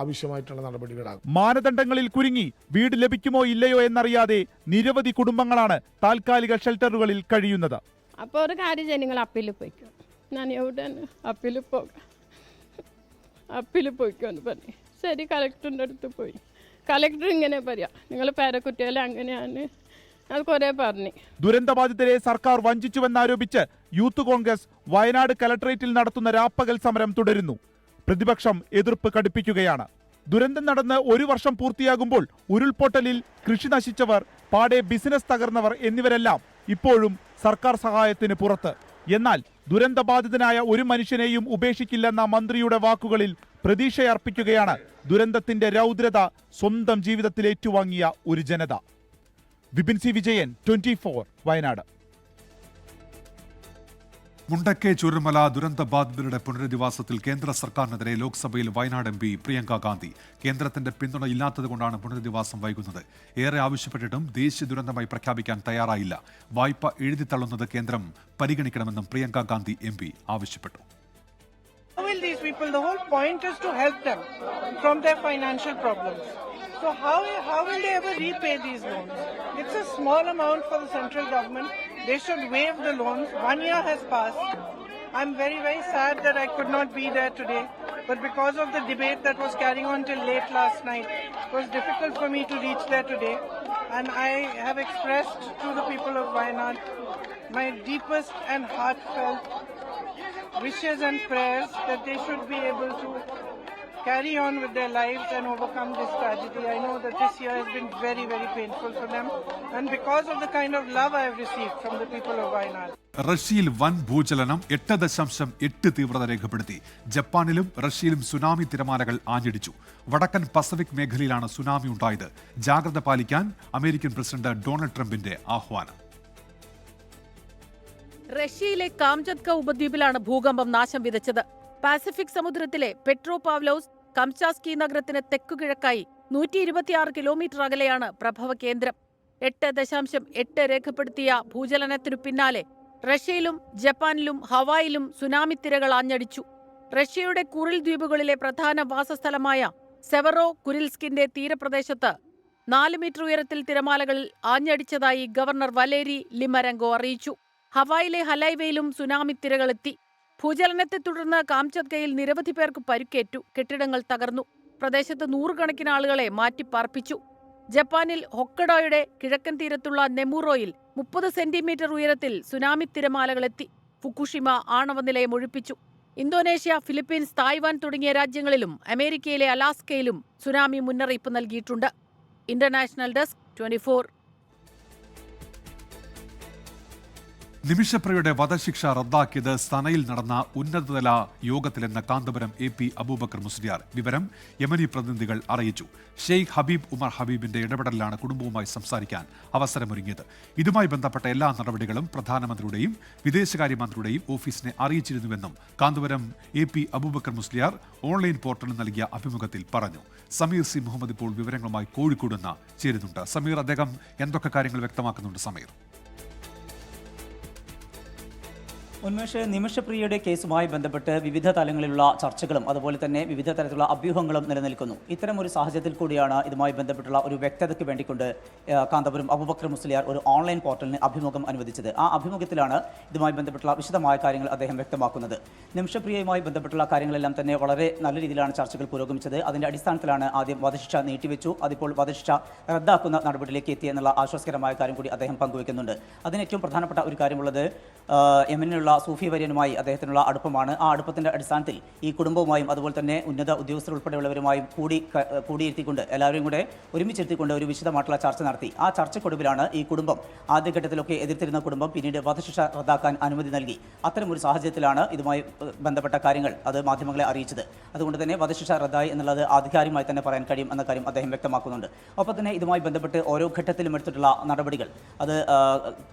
ആവശ്യമായിട്ടുള്ള നടപടികളാകും. മാനദണ്ഡങ്ങളിൽ കുരുങ്ങി വീട് ലഭിക്കുമോ ഇല്ലയോ എന്നറിയാതെ നിരവധി കുടുംബങ്ങളാണ് താൽക്കാലിക ഷെൽട്ടറുകളിൽ കഴിയുന്നത്. അപ്പോൾ ഒരു കാര്യം ചെയ്യാൻ, നിങ്ങൾ അപ്പീൽ പോയിക്കോ, ഞാൻ എവിടെയാണ് അപ്പീൽ പോയിക്കോന്ന് പറഞ്ഞു. ശരി, കളക്ടറിൻ്റെ അടുത്ത് പോയി. കളക്ടർ ഇങ്ങനെ പറയാം, നിങ്ങൾ പേരക്കുട്ടികളെ അങ്ങനെയാണ്, അത് കുറേ പറഞ്ഞു. ദുരന്തബാധിതരെ സർക്കാർ വഞ്ചിച്ചുവെന്നാരോപിച്ച് യൂത്ത് കോൺഗ്രസ് വയനാട് കലക്ടറേറ്റിൽ നടത്തുന്ന രാപ്പകൽ സമരം തുടരുന്നു. പ്രതിപക്ഷം എതിർപ്പ് കടുപ്പിക്കുകയാണ്. ദുരന്തം നടന്ന് 1 വർഷം പൂർത്തിയാകുമ്പോൾ ഉരുൾപൊട്ടലിൽ കൃഷി നശിച്ചവർ, പാടെ ബിസിനസ് തകർന്നവർ എന്നിവരെല്ലാം ഇപ്പോഴും സർക്കാർ സഹായത്തിന് പുറത്ത്. എന്നാൽ ദുരന്തബാധിതനായ ഒരു മനുഷ്യനെയും ഉപേക്ഷിക്കില്ലെന്ന മന്ത്രിയുടെ വാക്കുകളിൽ പ്രതീക്ഷയർപ്പിക്കുകയാണ് ദുരന്തത്തിന്റെ രൗദ്രത സ്വന്തം ജീവിതത്തിൽ ഏറ്റുവാങ്ങിയ ഒരു ജനത. വിപിൻ സി വിജയൻ, 24 വയനാട്. മുണ്ടക്കൈ ചൂരൽമല ദുരന്തബാധിതരുടെ പുനരധിവാസത്തിൽ കേന്ദ്ര സർക്കാരിനെതിരെ ലോക്സഭയിൽ വയനാട് MP പ്രിയങ്ക ഗാന്ധി. കേന്ദ്രത്തിന്റെ പിന്തുണ ഇല്ലാത്തതുകൊണ്ടാണ് പുനരധിവാസം വൈകുന്നത്. ഏറെ ആവശ്യപ്പെട്ടിട്ടും ദേശീയ ദുരന്തമായി പ്രഖ്യാപിക്കാൻ തയ്യാറായില്ല. വായ്പ എഴുതിത്തള്ളുന്നത് കേന്ദ്രം പരിഗണിക്കണമെന്നും പ്രിയങ്ക ഗാന്ധി MP ആവശ്യപ്പെട്ടു. The whole point is to help them from their financial problems. So how will they ever repay these loans? It's a small amount for the central government. They should waive the loans. 1 year has passed. I'm very, very sad that I could not be there today. But because of the debate that was carrying on till late last night, it was difficult for me to reach there today. And I have expressed to the people of Wayanad my deepest and heartfelt wishes and prayers that they should be able to carry on with their lives and overcome this tragedy. I know that this year has been very, very painful for them, and because of the kind of love I have received from the people of Wayanad. റഷ്യയിൽ വൻ ഭൂചലനം 8.8 തീവ്രത രേഖപ്പെടുത്തി. ജപ്പാനിലും റഷ്യയിലും tsunami തിരമാലകൾ ആഞ്ഞടിച്ചു. വടക്കൻ Pacific മേഖലയിലാണ് tsunami ഉണ്ടായത്. ജാഗ്രത പാലിക്കാൻ അമേരിക്കൻ പ്രസിഡന്റ് ഡൊണാൾഡ് ട്രംപിന്റെ ആഹ്വാനം. റഷ്യയിലെ കാംചത്ക ഉപദ്വീപിലാണ് ഭൂകമ്പം നാശം വിതച്ചത്. പാസിഫിക് സമുദ്രത്തിലെ പെട്രോപാവ്ലോവ്സ്ക് കംചാസ്കി നഗരത്തിന് തെക്കുകിഴക്കായി 126 കിലോമീറ്റർ അകലെയാണ് പ്രഭവ കേന്ദ്രം. 8.8 രേഖപ്പെടുത്തിയ ഭൂചലനത്തിനു പിന്നാലെ റഷ്യയിലും ജപ്പാനിലും ഹവായിലും സുനാമി തിരകൾ ആഞ്ഞടിച്ചു. റഷ്യയുടെ കുറിൽ ദ്വീപുകളിലെ പ്രധാന വാസസ്ഥലമായ സെവറോ കുരിൽസ്കിന്റെ തീരപ്രദേശത്ത് 4 മീറ്റർ ഉയരത്തിൽ തിരമാലകളിൽ ആഞ്ഞടിച്ചതായി ഗവർണർ വലേരി ലിമരംഗോ അറിയിച്ചു. ഹവായിലെ ഹലൈവയിലും സുനാമി തിരകളെത്തി. ഭൂചലനത്തെ തുടർന്ന് കാംചത്കയിൽ നിരവധി പേർക്ക് പരിക്കേറ്റു. കെട്ടിടങ്ങൾ തകർന്നു. പ്രദേശത്ത് 100 കണക്കിന് ആളുകളെ മാറ്റിപ്പാർപ്പിച്ചു. ജപ്പാനിൽ ഹൊക്കഡോയുടെ കിഴക്കൻ തീരത്തുള്ള നെമുറോയിൽ 30 സെന്റിമീറ്റർ ഉയരത്തിൽ സുനാമി തിരമാലകളെത്തി. ഫുകുഷിമ ആണവ നിലയം ഒഴിപ്പിച്ചു. ഇന്തോനേഷ്യ, ഫിലിപ്പീൻസ്, തായ്വാൻ തുടങ്ങിയ രാജ്യങ്ങളിലും അമേരിക്കയിലെ അലാസ്കയിലും സുനാമി മുന്നറിയിപ്പ് നൽകിയിട്ടുണ്ട്. International desk 24. നിമിഷപ്രിയയുടെ വധശിക്ഷ റദ്ദാക്കിയത് സനയിൽ നടന്ന ഉന്നതതല യോഗത്തിലെന്ന കാന്തപുരം AP അബൂബക്കർ മുസ്ലിയാർ. വിവരം യമനി പ്രതിനിധികൾ അറിയിച്ചു. ഷെയ്ഖ് ഹബീബ് ഉമർ ഹബീബിന്റെ ഇടപെടലാണ് കുടുംബവുമായി സംസാരിക്കാൻ അവസരമൊരുങ്ങിയത്. ഇതുമായി ബന്ധപ്പെട്ട എല്ലാ നടപടികളും പ്രധാനമന്ത്രിയുടെയും വിദേശകാര്യമന്ത്രിയുടെയും ഓഫീസിനെ അറിയിച്ചിരുന്നുവെന്നും കാന്തപുരം AP അബൂബക്കർ മുസ്ലിയാർ ഓൺലൈൻ പോർട്ടലിൽ നൽകിയ അഭിമുഖത്തിൽ പറഞ്ഞു. സമീർ സി മുഹമ്മദ് ഇപ്പോൾ വിവരങ്ങളുമായി കോഴിക്കോട് നിന്ന് ചേരുന്നുണ്ട്. സമീർ, അദ്ദേഹം എന്തൊക്കെ കാര്യങ്ങൾ വ്യക്തമാക്കുന്നുണ്ട്? സമീർ. ഉന്മേഷ്, നിമിഷപ്രിയയുടെ കേസുമായി ബന്ധപ്പെട്ട് വിവിധ തലങ്ങളിലുള്ള ചർച്ചകളും അതുപോലെ തന്നെ വിവിധ തരത്തിലുള്ള അഭ്യൂഹങ്ങളും നിലനിൽക്കുന്നു. ഇത്തരം ഒരു സാഹചര്യത്തിൽ കൂടിയാണ് ഇതുമായി ബന്ധപ്പെട്ടുള്ള ഒരു വ്യക്തതയ്ക്ക് വേണ്ടിക്കൊണ്ട് കാന്തപുരം അബൂബക്കർ മുസ്ലിയാർ ഒരു ഓൺലൈൻ പോർട്ടലിന് അഭിമുഖം അനുവദിച്ചത്. ആ അഭിമുഖത്തിലാണ് ഇതുമായി ബന്ധപ്പെട്ടുള്ള വിശദമായ കാര്യങ്ങൾ അദ്ദേഹം വ്യക്തമാക്കുന്നത്. നിമിഷപ്രിയയുമായി ബന്ധപ്പെട്ടുള്ള കാര്യങ്ങളെല്ലാം തന്നെ വളരെ നല്ല രീതിയിലാണ് ചർച്ചകൾ പുരോഗമിച്ചത്. അതിൻ്റെ അടിസ്ഥാനത്തിലാണ് ആദ്യം വധശിക്ഷ നീട്ടിവെച്ചു, അതിപ്പോൾ വധശിക്ഷ റദ്ദാക്കുന്ന നടപടിയിലേക്ക് എത്തി എന്നുള്ള ആശ്വാസകരമായ കാര്യം കൂടി അദ്ദേഹം പങ്കുവയ്ക്കുന്നുണ്ട്. അതിന് ഏറ്റവും പ്രധാനപ്പെട്ട ഒരു കാര്യമുള്ളത് യമനിലുള്ള സൂഫി വര്യനുമായി അദ്ദേഹത്തിനുള്ള അടുപ്പമാണ്. ആ അടുപ്പത്തിൻ്റെ അടിസ്ഥാനത്തിൽ ഈ കുടുംബവുമായും അതുപോലെ തന്നെ ഉന്നത ഉദ്യോഗസ്ഥർ ഉൾപ്പെടെയുള്ളവരുമായും കൂടിയിരുത്തിക്കൊണ്ട് എല്ലാവരും കൂടെ ഒരുമിച്ചിരുത്തിക്കൊണ്ട് ഒരു വിശദമായിട്ടുള്ള ചർച്ച നടത്തി. ആ ചർച്ചക്കൊടുവിലാണ് ഈ കുടുംബം ആദ്യഘട്ടത്തിലൊക്കെ എതിർത്തിരുന്ന കുടുംബം പിന്നീട് വധശിക്ഷ റദ്ദാക്കാൻ അനുമതി നൽകി. അത്തരമൊരു സാഹചര്യത്തിലാണ് ഇതുമായി ബന്ധപ്പെട്ട കാര്യങ്ങൾ അത് മാധ്യമങ്ങളെ അറിയിച്ചത്. അതുകൊണ്ട് തന്നെ വധശിക്ഷ റദ്ദായി എന്നുള്ളത് ആധികാരികമായി തന്നെ പറയാൻ കഴിയും എന്ന കാര്യം അദ്ദേഹം വ്യക്തമാക്കുന്നുണ്ട്. ഒപ്പം തന്നെ ഇതുമായി ബന്ധപ്പെട്ട് ഓരോ ഘട്ടത്തിലും എടുത്തിട്ടുള്ള നടപടികൾ അത്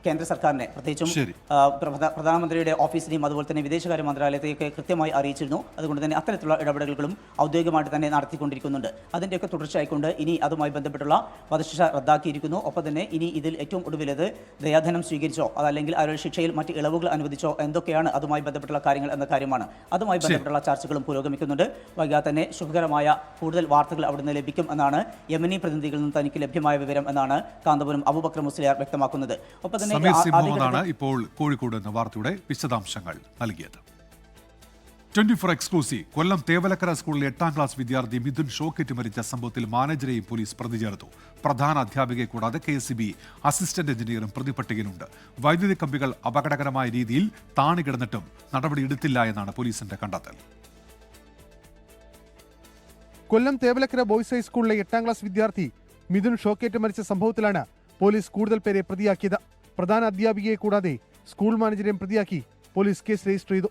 കേന്ദ്ര സർക്കാരിനെ പ്രത്യേകിച്ചും പ്രധാനമന്ത്രിയുടെ ഓഫീസിനെയും അതുപോലെ തന്നെ വിദേശകാര്യ മന്ത്രാലയത്തെയൊക്കെ കൃത്യമായി അറിയിച്ചിരുന്നു. അതുകൊണ്ട് തന്നെ അത്തരത്തിലുള്ള ഇടപെടലുകളും ഔദ്യോഗികമായിട്ട് തന്നെ നടത്തിക്കൊണ്ടിരിക്കുന്നുണ്ട്. അതിൻ്റെയൊക്കെ തുടർച്ചയായിക്കൊണ്ട് ഇനി അതുമായി ബന്ധപ്പെട്ടുള്ള വധശിക്ഷ റദ്ദാക്കിയിരിക്കുന്നു. ഒപ്പം തന്നെ ഇനി ഇതിൽ ഏറ്റവും ഒടുവിലത് ദയാധനം സ്വീകരിച്ചോ അതല്ലെങ്കിൽ അവരുടെ ശിക്ഷയിൽ മറ്റ് ഇളവുകൾ അനുവദിച്ചോ എന്തൊക്കെയാണ് അതുമായി ബന്ധപ്പെട്ടുള്ള കാര്യങ്ങൾ എന്ന കാര്യമാണ്. അതുമായി ബന്ധപ്പെട്ടുള്ള ചർച്ചകളും പുരോഗമിക്കുന്നുണ്ട്. വൈകാതെ തന്നെ സുഖകരമായ കൂടുതൽ വാർത്തകൾ അവിടുന്ന് ലഭിക്കും എന്നാണ് യമനി പ്രതിനിധികളിൽ നിന്ന് തനിക്ക് ലഭ്യമായ വിവരം എന്നാണ് കാന്തപുരം അബൂബക്കർ മുസ്ലിയാർ വ്യക്തമാക്കുന്നത്. ഒപ്പം തന്നെ ഇപ്പോൾ കോഴിക്കോട് എന്ന വാർത്തയുടെ വിശദാംശങ്ങൾ നൽകിയത്. 24 എക്സ്ക്ലൂസീവ്. കൊല്ലം തേവലക്കര സ്കൂളിലെ 8ാം ക്ലാസ് വിദ്യാർത്ഥി മിഥുൻ ഷോക്കേറ്റ് മരിച്ച സംഭവത്തിൽ മാനേജരെയും പോലീസ് പ്രതി ചേർത്തു. പ്രധാന അധ്യാപികയെ കൂടാതെ KSB അസിസ്റ്റന്റ് എഞ്ചിനീയറും പ്രതിപട്ടികയിലുണ്ട്. വൈദ്യുതി കമ്പികൾ അപകടകരമായ രീതിയിൽ താണുകിടന്നിട്ടും നടപടിയെടുത്തില്ല എന്നാണ് പോലീസിന്റെ കണ്ടെത്തൽ. കൊല്ലം തേവലക്കര ബോയ്സ് ഹൈസ്കൂളിലെ 8ാം ക്ലാസ് വിദ്യാർത്ഥി മിഥുൻ ഷോക്കേറ്റ് മരിച്ച സംഭവത്തിലാണ് പോലീസ് കൂടുതൽ പേരെ പ്രതിയാക്കിയത്. പ്രധാന അധ്യാപികയെ കൂടാതെ സ്കൂൾ മാനേജരെയും പ്രതിയാക്കി പോലീസ് കേസ് രജിസ്റ്റർ ചെയ്തു.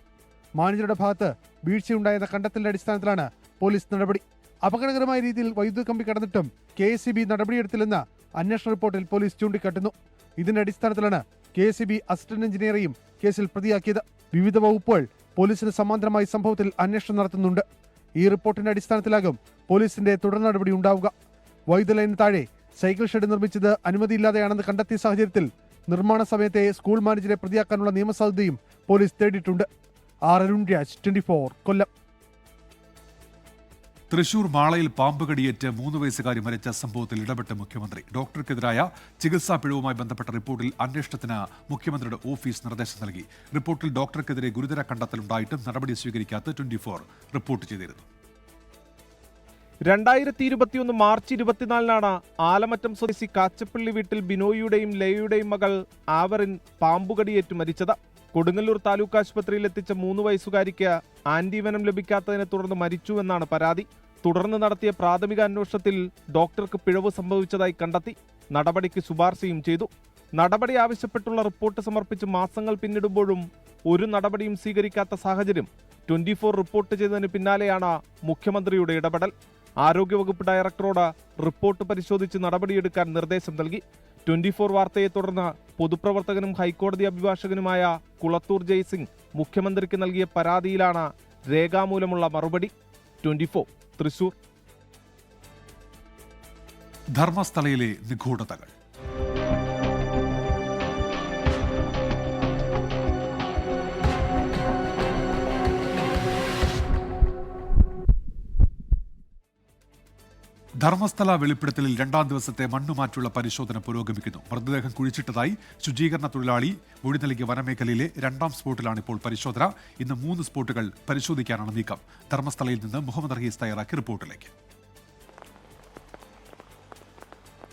മാനേജറുടെ ഭാഗത്ത് വീഴ്ചയുണ്ടായെന്ന കണ്ടെത്തലിന്റെ അടിസ്ഥാനത്തിലാണ് പോലീസ് നടപടി. അപകടകരമായ രീതിയിൽ വൈദ്യുത കമ്പി കടന്നിട്ടും KSB നടപടിയെടുത്തില്ലെന്ന് അന്വേഷണ റിപ്പോർട്ടിൽ പോലീസ് ചൂണ്ടിക്കാട്ടുന്നു. ഇതിന്റെ അടിസ്ഥാനത്തിലാണ് KSB അസിസ്റ്റന്റ് എഞ്ചിനീയറെയും കേസിൽ പ്രതിയാക്കിയത്. വിവിധ വകുപ്പുകൾ പോലീസിന് സമാന്തരമായി സംഭവത്തിൽ അന്വേഷണം നടത്തുന്നുണ്ട്. ഈ റിപ്പോർട്ടിന്റെ അടിസ്ഥാനത്തിലാകും പോലീസിന്റെ തുടർ നടപടി ഉണ്ടാവുക. വൈദ്യുത ലൈന് താഴെ സൈക്കിൾ ഷെഡ് നിർമ്മിച്ചത് അനുമതിയില്ലാതെയാണെന്ന് കണ്ടെത്തിയ സാഹചര്യത്തിൽ നിർമ്മാണ സമയത്തെ സ്കൂൾ മാനേജരെ പ്രതിയാക്കാനുള്ള നിയമസാധ്യതയും പോലീസ് തേടിയിട്ടുണ്ട്. അരുൺ രാജ്, 24 കൊല്ലം. തൃശൂർ മാളയിൽ പാമ്പ് കടിയേറ്റ് 3 വയസ്സുകാരി മരിച്ച സംഭവത്തിൽ ഇടപെട്ട മുഖ്യമന്ത്രി. ഡോക്ടർക്കെതിരായ ചികിത്സാ പിഴവുമായി ബന്ധപ്പെട്ട റിപ്പോർട്ടിൽ അന്വേഷണത്തിന് മുഖ്യമന്ത്രിയുടെ ഓഫീസ് നിർദ്ദേശം നൽകി. റിപ്പോർട്ടിൽ ഡോക്ടർക്കെതിരെ ഗുരുതര കണ്ടെത്തലുണ്ടായിട്ടും നടപടി സ്വീകരിക്കാത്ത 24 റിപ്പോർട്ട് ചെയ്തിരുന്നു. 2021 മാർച്ച് 24-നാണ് ആലമറ്റം സ്വദേശി കാച്ചപ്പള്ളി വീട്ടിൽ ബിനോയിയുടെയും ലയയുടെയും മകൾ ആവറിൻ പാമ്പുകടിയേറ്റ് മരിച്ചത്. കൊടുങ്ങല്ലൂർ താലൂക്ക് ആശുപത്രിയിൽ എത്തിച്ച 3 വയസ്സുകാരിക്ക് ആന്റിവെനം ലഭിക്കാത്തതിനെ തുടർന്ന് മരിച്ചുവെന്നാണ് പരാതി. തുടർന്ന് നടത്തിയ പ്രാഥമിക അന്വേഷണത്തിൽ ഡോക്ടർക്ക് പിഴവ് സംഭവിച്ചതായി കണ്ടെത്തി. നടപടിക്ക് ശുപാർശയും ചെയ്തു. നടപടി ആവശ്യപ്പെട്ടുള്ള റിപ്പോർട്ട് സമർപ്പിച്ച് മാസങ്ങൾ പിന്നിടുമ്പോഴും ഒരു നടപടിയും സ്വീകരിക്കാത്ത സാഹചര്യം 24 റിപ്പോർട്ട് ചെയ്തതിന് പിന്നാലെയാണ് മുഖ്യമന്ത്രിയുടെ ഇടപെടൽ. ആരോഗ്യവകുപ്പ് ഡയറക്ടറോട് റിപ്പോർട്ട് പരിശോധിച്ച് നടപടിയെടുക്കാൻ നിർദ്ദേശം നൽകി. 24 വാർത്തയെ തുടർന്ന് പൊതുപ്രവർത്തകനും ഹൈക്കോടതി അഭിഭാഷകനുമായ കുളത്തൂർ ജയ്സിംഗ് മുഖ്യമന്ത്രിക്ക് നൽകിയ പരാതിയിലാണ് രേഖാമൂലമുള്ള മറുപടി. 24 തൃശൂർ. ധർമ്മസ്ഥലയിലെ നിഗൂഢതകൾ. ധർമ്മസ്ഥല വെളിപ്പെടുത്തലിൽ 2ാം ദിവസത്തെ മണ്ണുമാറ്റുള്ള പരിശോധന പുരോഗമിക്കുന്നു. മൃതദേഹം കുഴിച്ചിട്ടതായി ശുചീകരണ തൊഴിലാളി മൊഴി നൽകിയ വനമേഖലയിലെ 2ാം സ്പോട്ടിലാണ് ഇപ്പോൾ പരിശോധന. ഇന്ന് 3 സ്പോട്ടുകൾ പരിശോധിക്കാനാണ് നീക്കം. ധർമ്മസ്ഥലയിൽ നിന്ന് മുഹമ്മദ് റഹീസ് തയ്യാറാക്കിയ റിപ്പോർട്ടിലേക്ക്.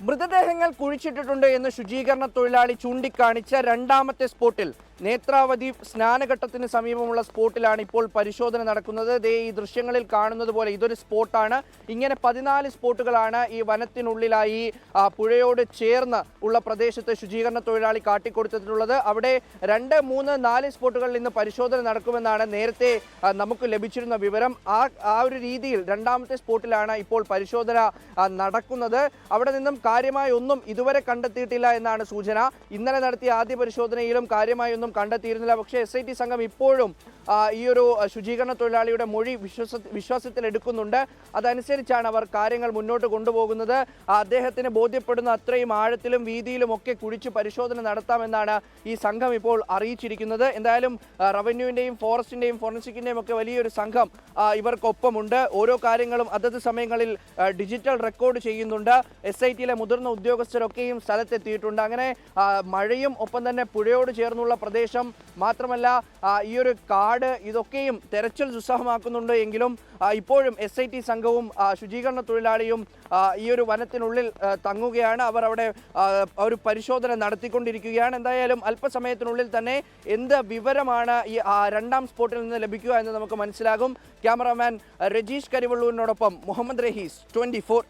മൃതദേഹങ്ങൾ കുഴിച്ചിട്ടിട്ടുണ്ട് എന്ന് ശുചീകരണ തൊഴിലാളി ചൂണ്ടിക്കാണിച്ച 2ാമത്തെ സ്പോട്ടിൽ നേത്രാവതി സ്നാനഘട്ടത്തിന് സമീപമുള്ള സ്പോട്ടിലാണ് ഇപ്പോൾ പരിശോധന നടക്കുന്നത്. ഈ ദൃശ്യങ്ങളിൽ കാണുന്നത് പോലെ ഇതൊരു സ്പോട്ടാണ്. ഇങ്ങനെ 14 സ്പോട്ടുകളാണ് ഈ വനത്തിനുള്ളിലായി പുഴയോട് ചേർന്ന് ഉള്ള പ്രദേശത്ത് ശുചീകരണ തൊഴിലാളി കാട്ടിക്കൊടുത്തിട്ടുള്ളത്. അവിടെ 2, 3, 4 സ്പോട്ടുകളിൽ ഇന്ന് പരിശോധന നടക്കുമെന്നാണ് നേരത്തെ നമുക്ക് ലഭിച്ചിരുന്ന വിവരം. ആ ഒരു രീതിയിൽ 2ാമത്തെ സ്പോട്ടിലാണ് ഇപ്പോൾ പരിശോധന നടക്കുന്നത്. അവിടെ നിന്നും കാര്യമായ ഒന്നും ഇതുവരെ കണ്ടെത്തിയിട്ടില്ല എന്നാണ് സൂചന. ഇന്നലെ നടത്തിയ ആദ്യ പരിശോധനയിലും കാര്യമായൊന്നും കണ്ടെത്തിയിരുന്നില്ല. പക്ഷേ SIT സംഘം ഇപ്പോഴും ഈ ഒരു ശുചീകരണ തൊഴിലാളിയുടെ മൊഴി വിശ്വാസത്തിൽ എടുക്കുന്നുണ്ട്. അതനുസരിച്ചാണ് അവർ കാര്യങ്ങൾ മുന്നോട്ട് കൊണ്ടുപോകുന്നത്. അദ്ദേഹത്തിന് ബോധ്യപ്പെടുന്ന അത്രയും ആഴത്തിലും വീതിയിലും ഒക്കെ കുഴിച്ച് പരിശോധന നടത്താമെന്നാണ് ഈ സംഘം ഇപ്പോൾ അറിയിച്ചിരിക്കുന്നത്. എന്തായാലും റവന്യൂവിൻ്റെയും ഫോറസ്റ്റിൻ്റെയും ഫോറൻസിക്കിൻ്റെയും ഒക്കെ വലിയൊരു സംഘം ഇവർക്കൊപ്പമുണ്ട്. ഓരോ കാര്യങ്ങളും അതത് സമയങ്ങളിൽ ഡിജിറ്റൽ റെക്കോർഡ് ചെയ്യുന്നുണ്ട്. SITയിലെ മുതിർന്ന ഉദ്യോഗസ്ഥരൊക്കെയും സ്ഥലത്തെത്തിയിട്ടുണ്ട്. അങ്ങനെ മഴയും ഒപ്പം തന്നെ പുഴയോട് ചേർന്നുള്ള പ്രദേശം മാത്രമല്ല ഈ ഒരു കാട് ഇതൊക്കെയും തെരച്ചിൽ ദുസ്സഹമാക്കുന്നുണ്ട് എങ്കിലും ഇപ്പോഴും SIT സംഘവും ശുചീകരണ തൊഴിലാളിയും ഈ ഒരു വനത്തിനുള്ളിൽ തങ്ങുകയാണ്. അവർ അവിടെ ഒരു പരിശോധന നടത്തിക്കൊണ്ടിരിക്കുകയാണ്. എന്തായാലും അല്പസമയത്തിനുള്ളിൽ തന്നെ എന്ത് വിവരമാണ് ഈ രണ്ടാം സ്പോട്ടിൽ നിന്ന് ലഭിക്കുക എന്ന് നമുക്ക് മനസ്സിലാകും. ക്യാമറാമാൻ രജീഷ് കരിവള്ളൂരിനോടൊപ്പം മുഹമ്മദ് റഹീസ്, 24.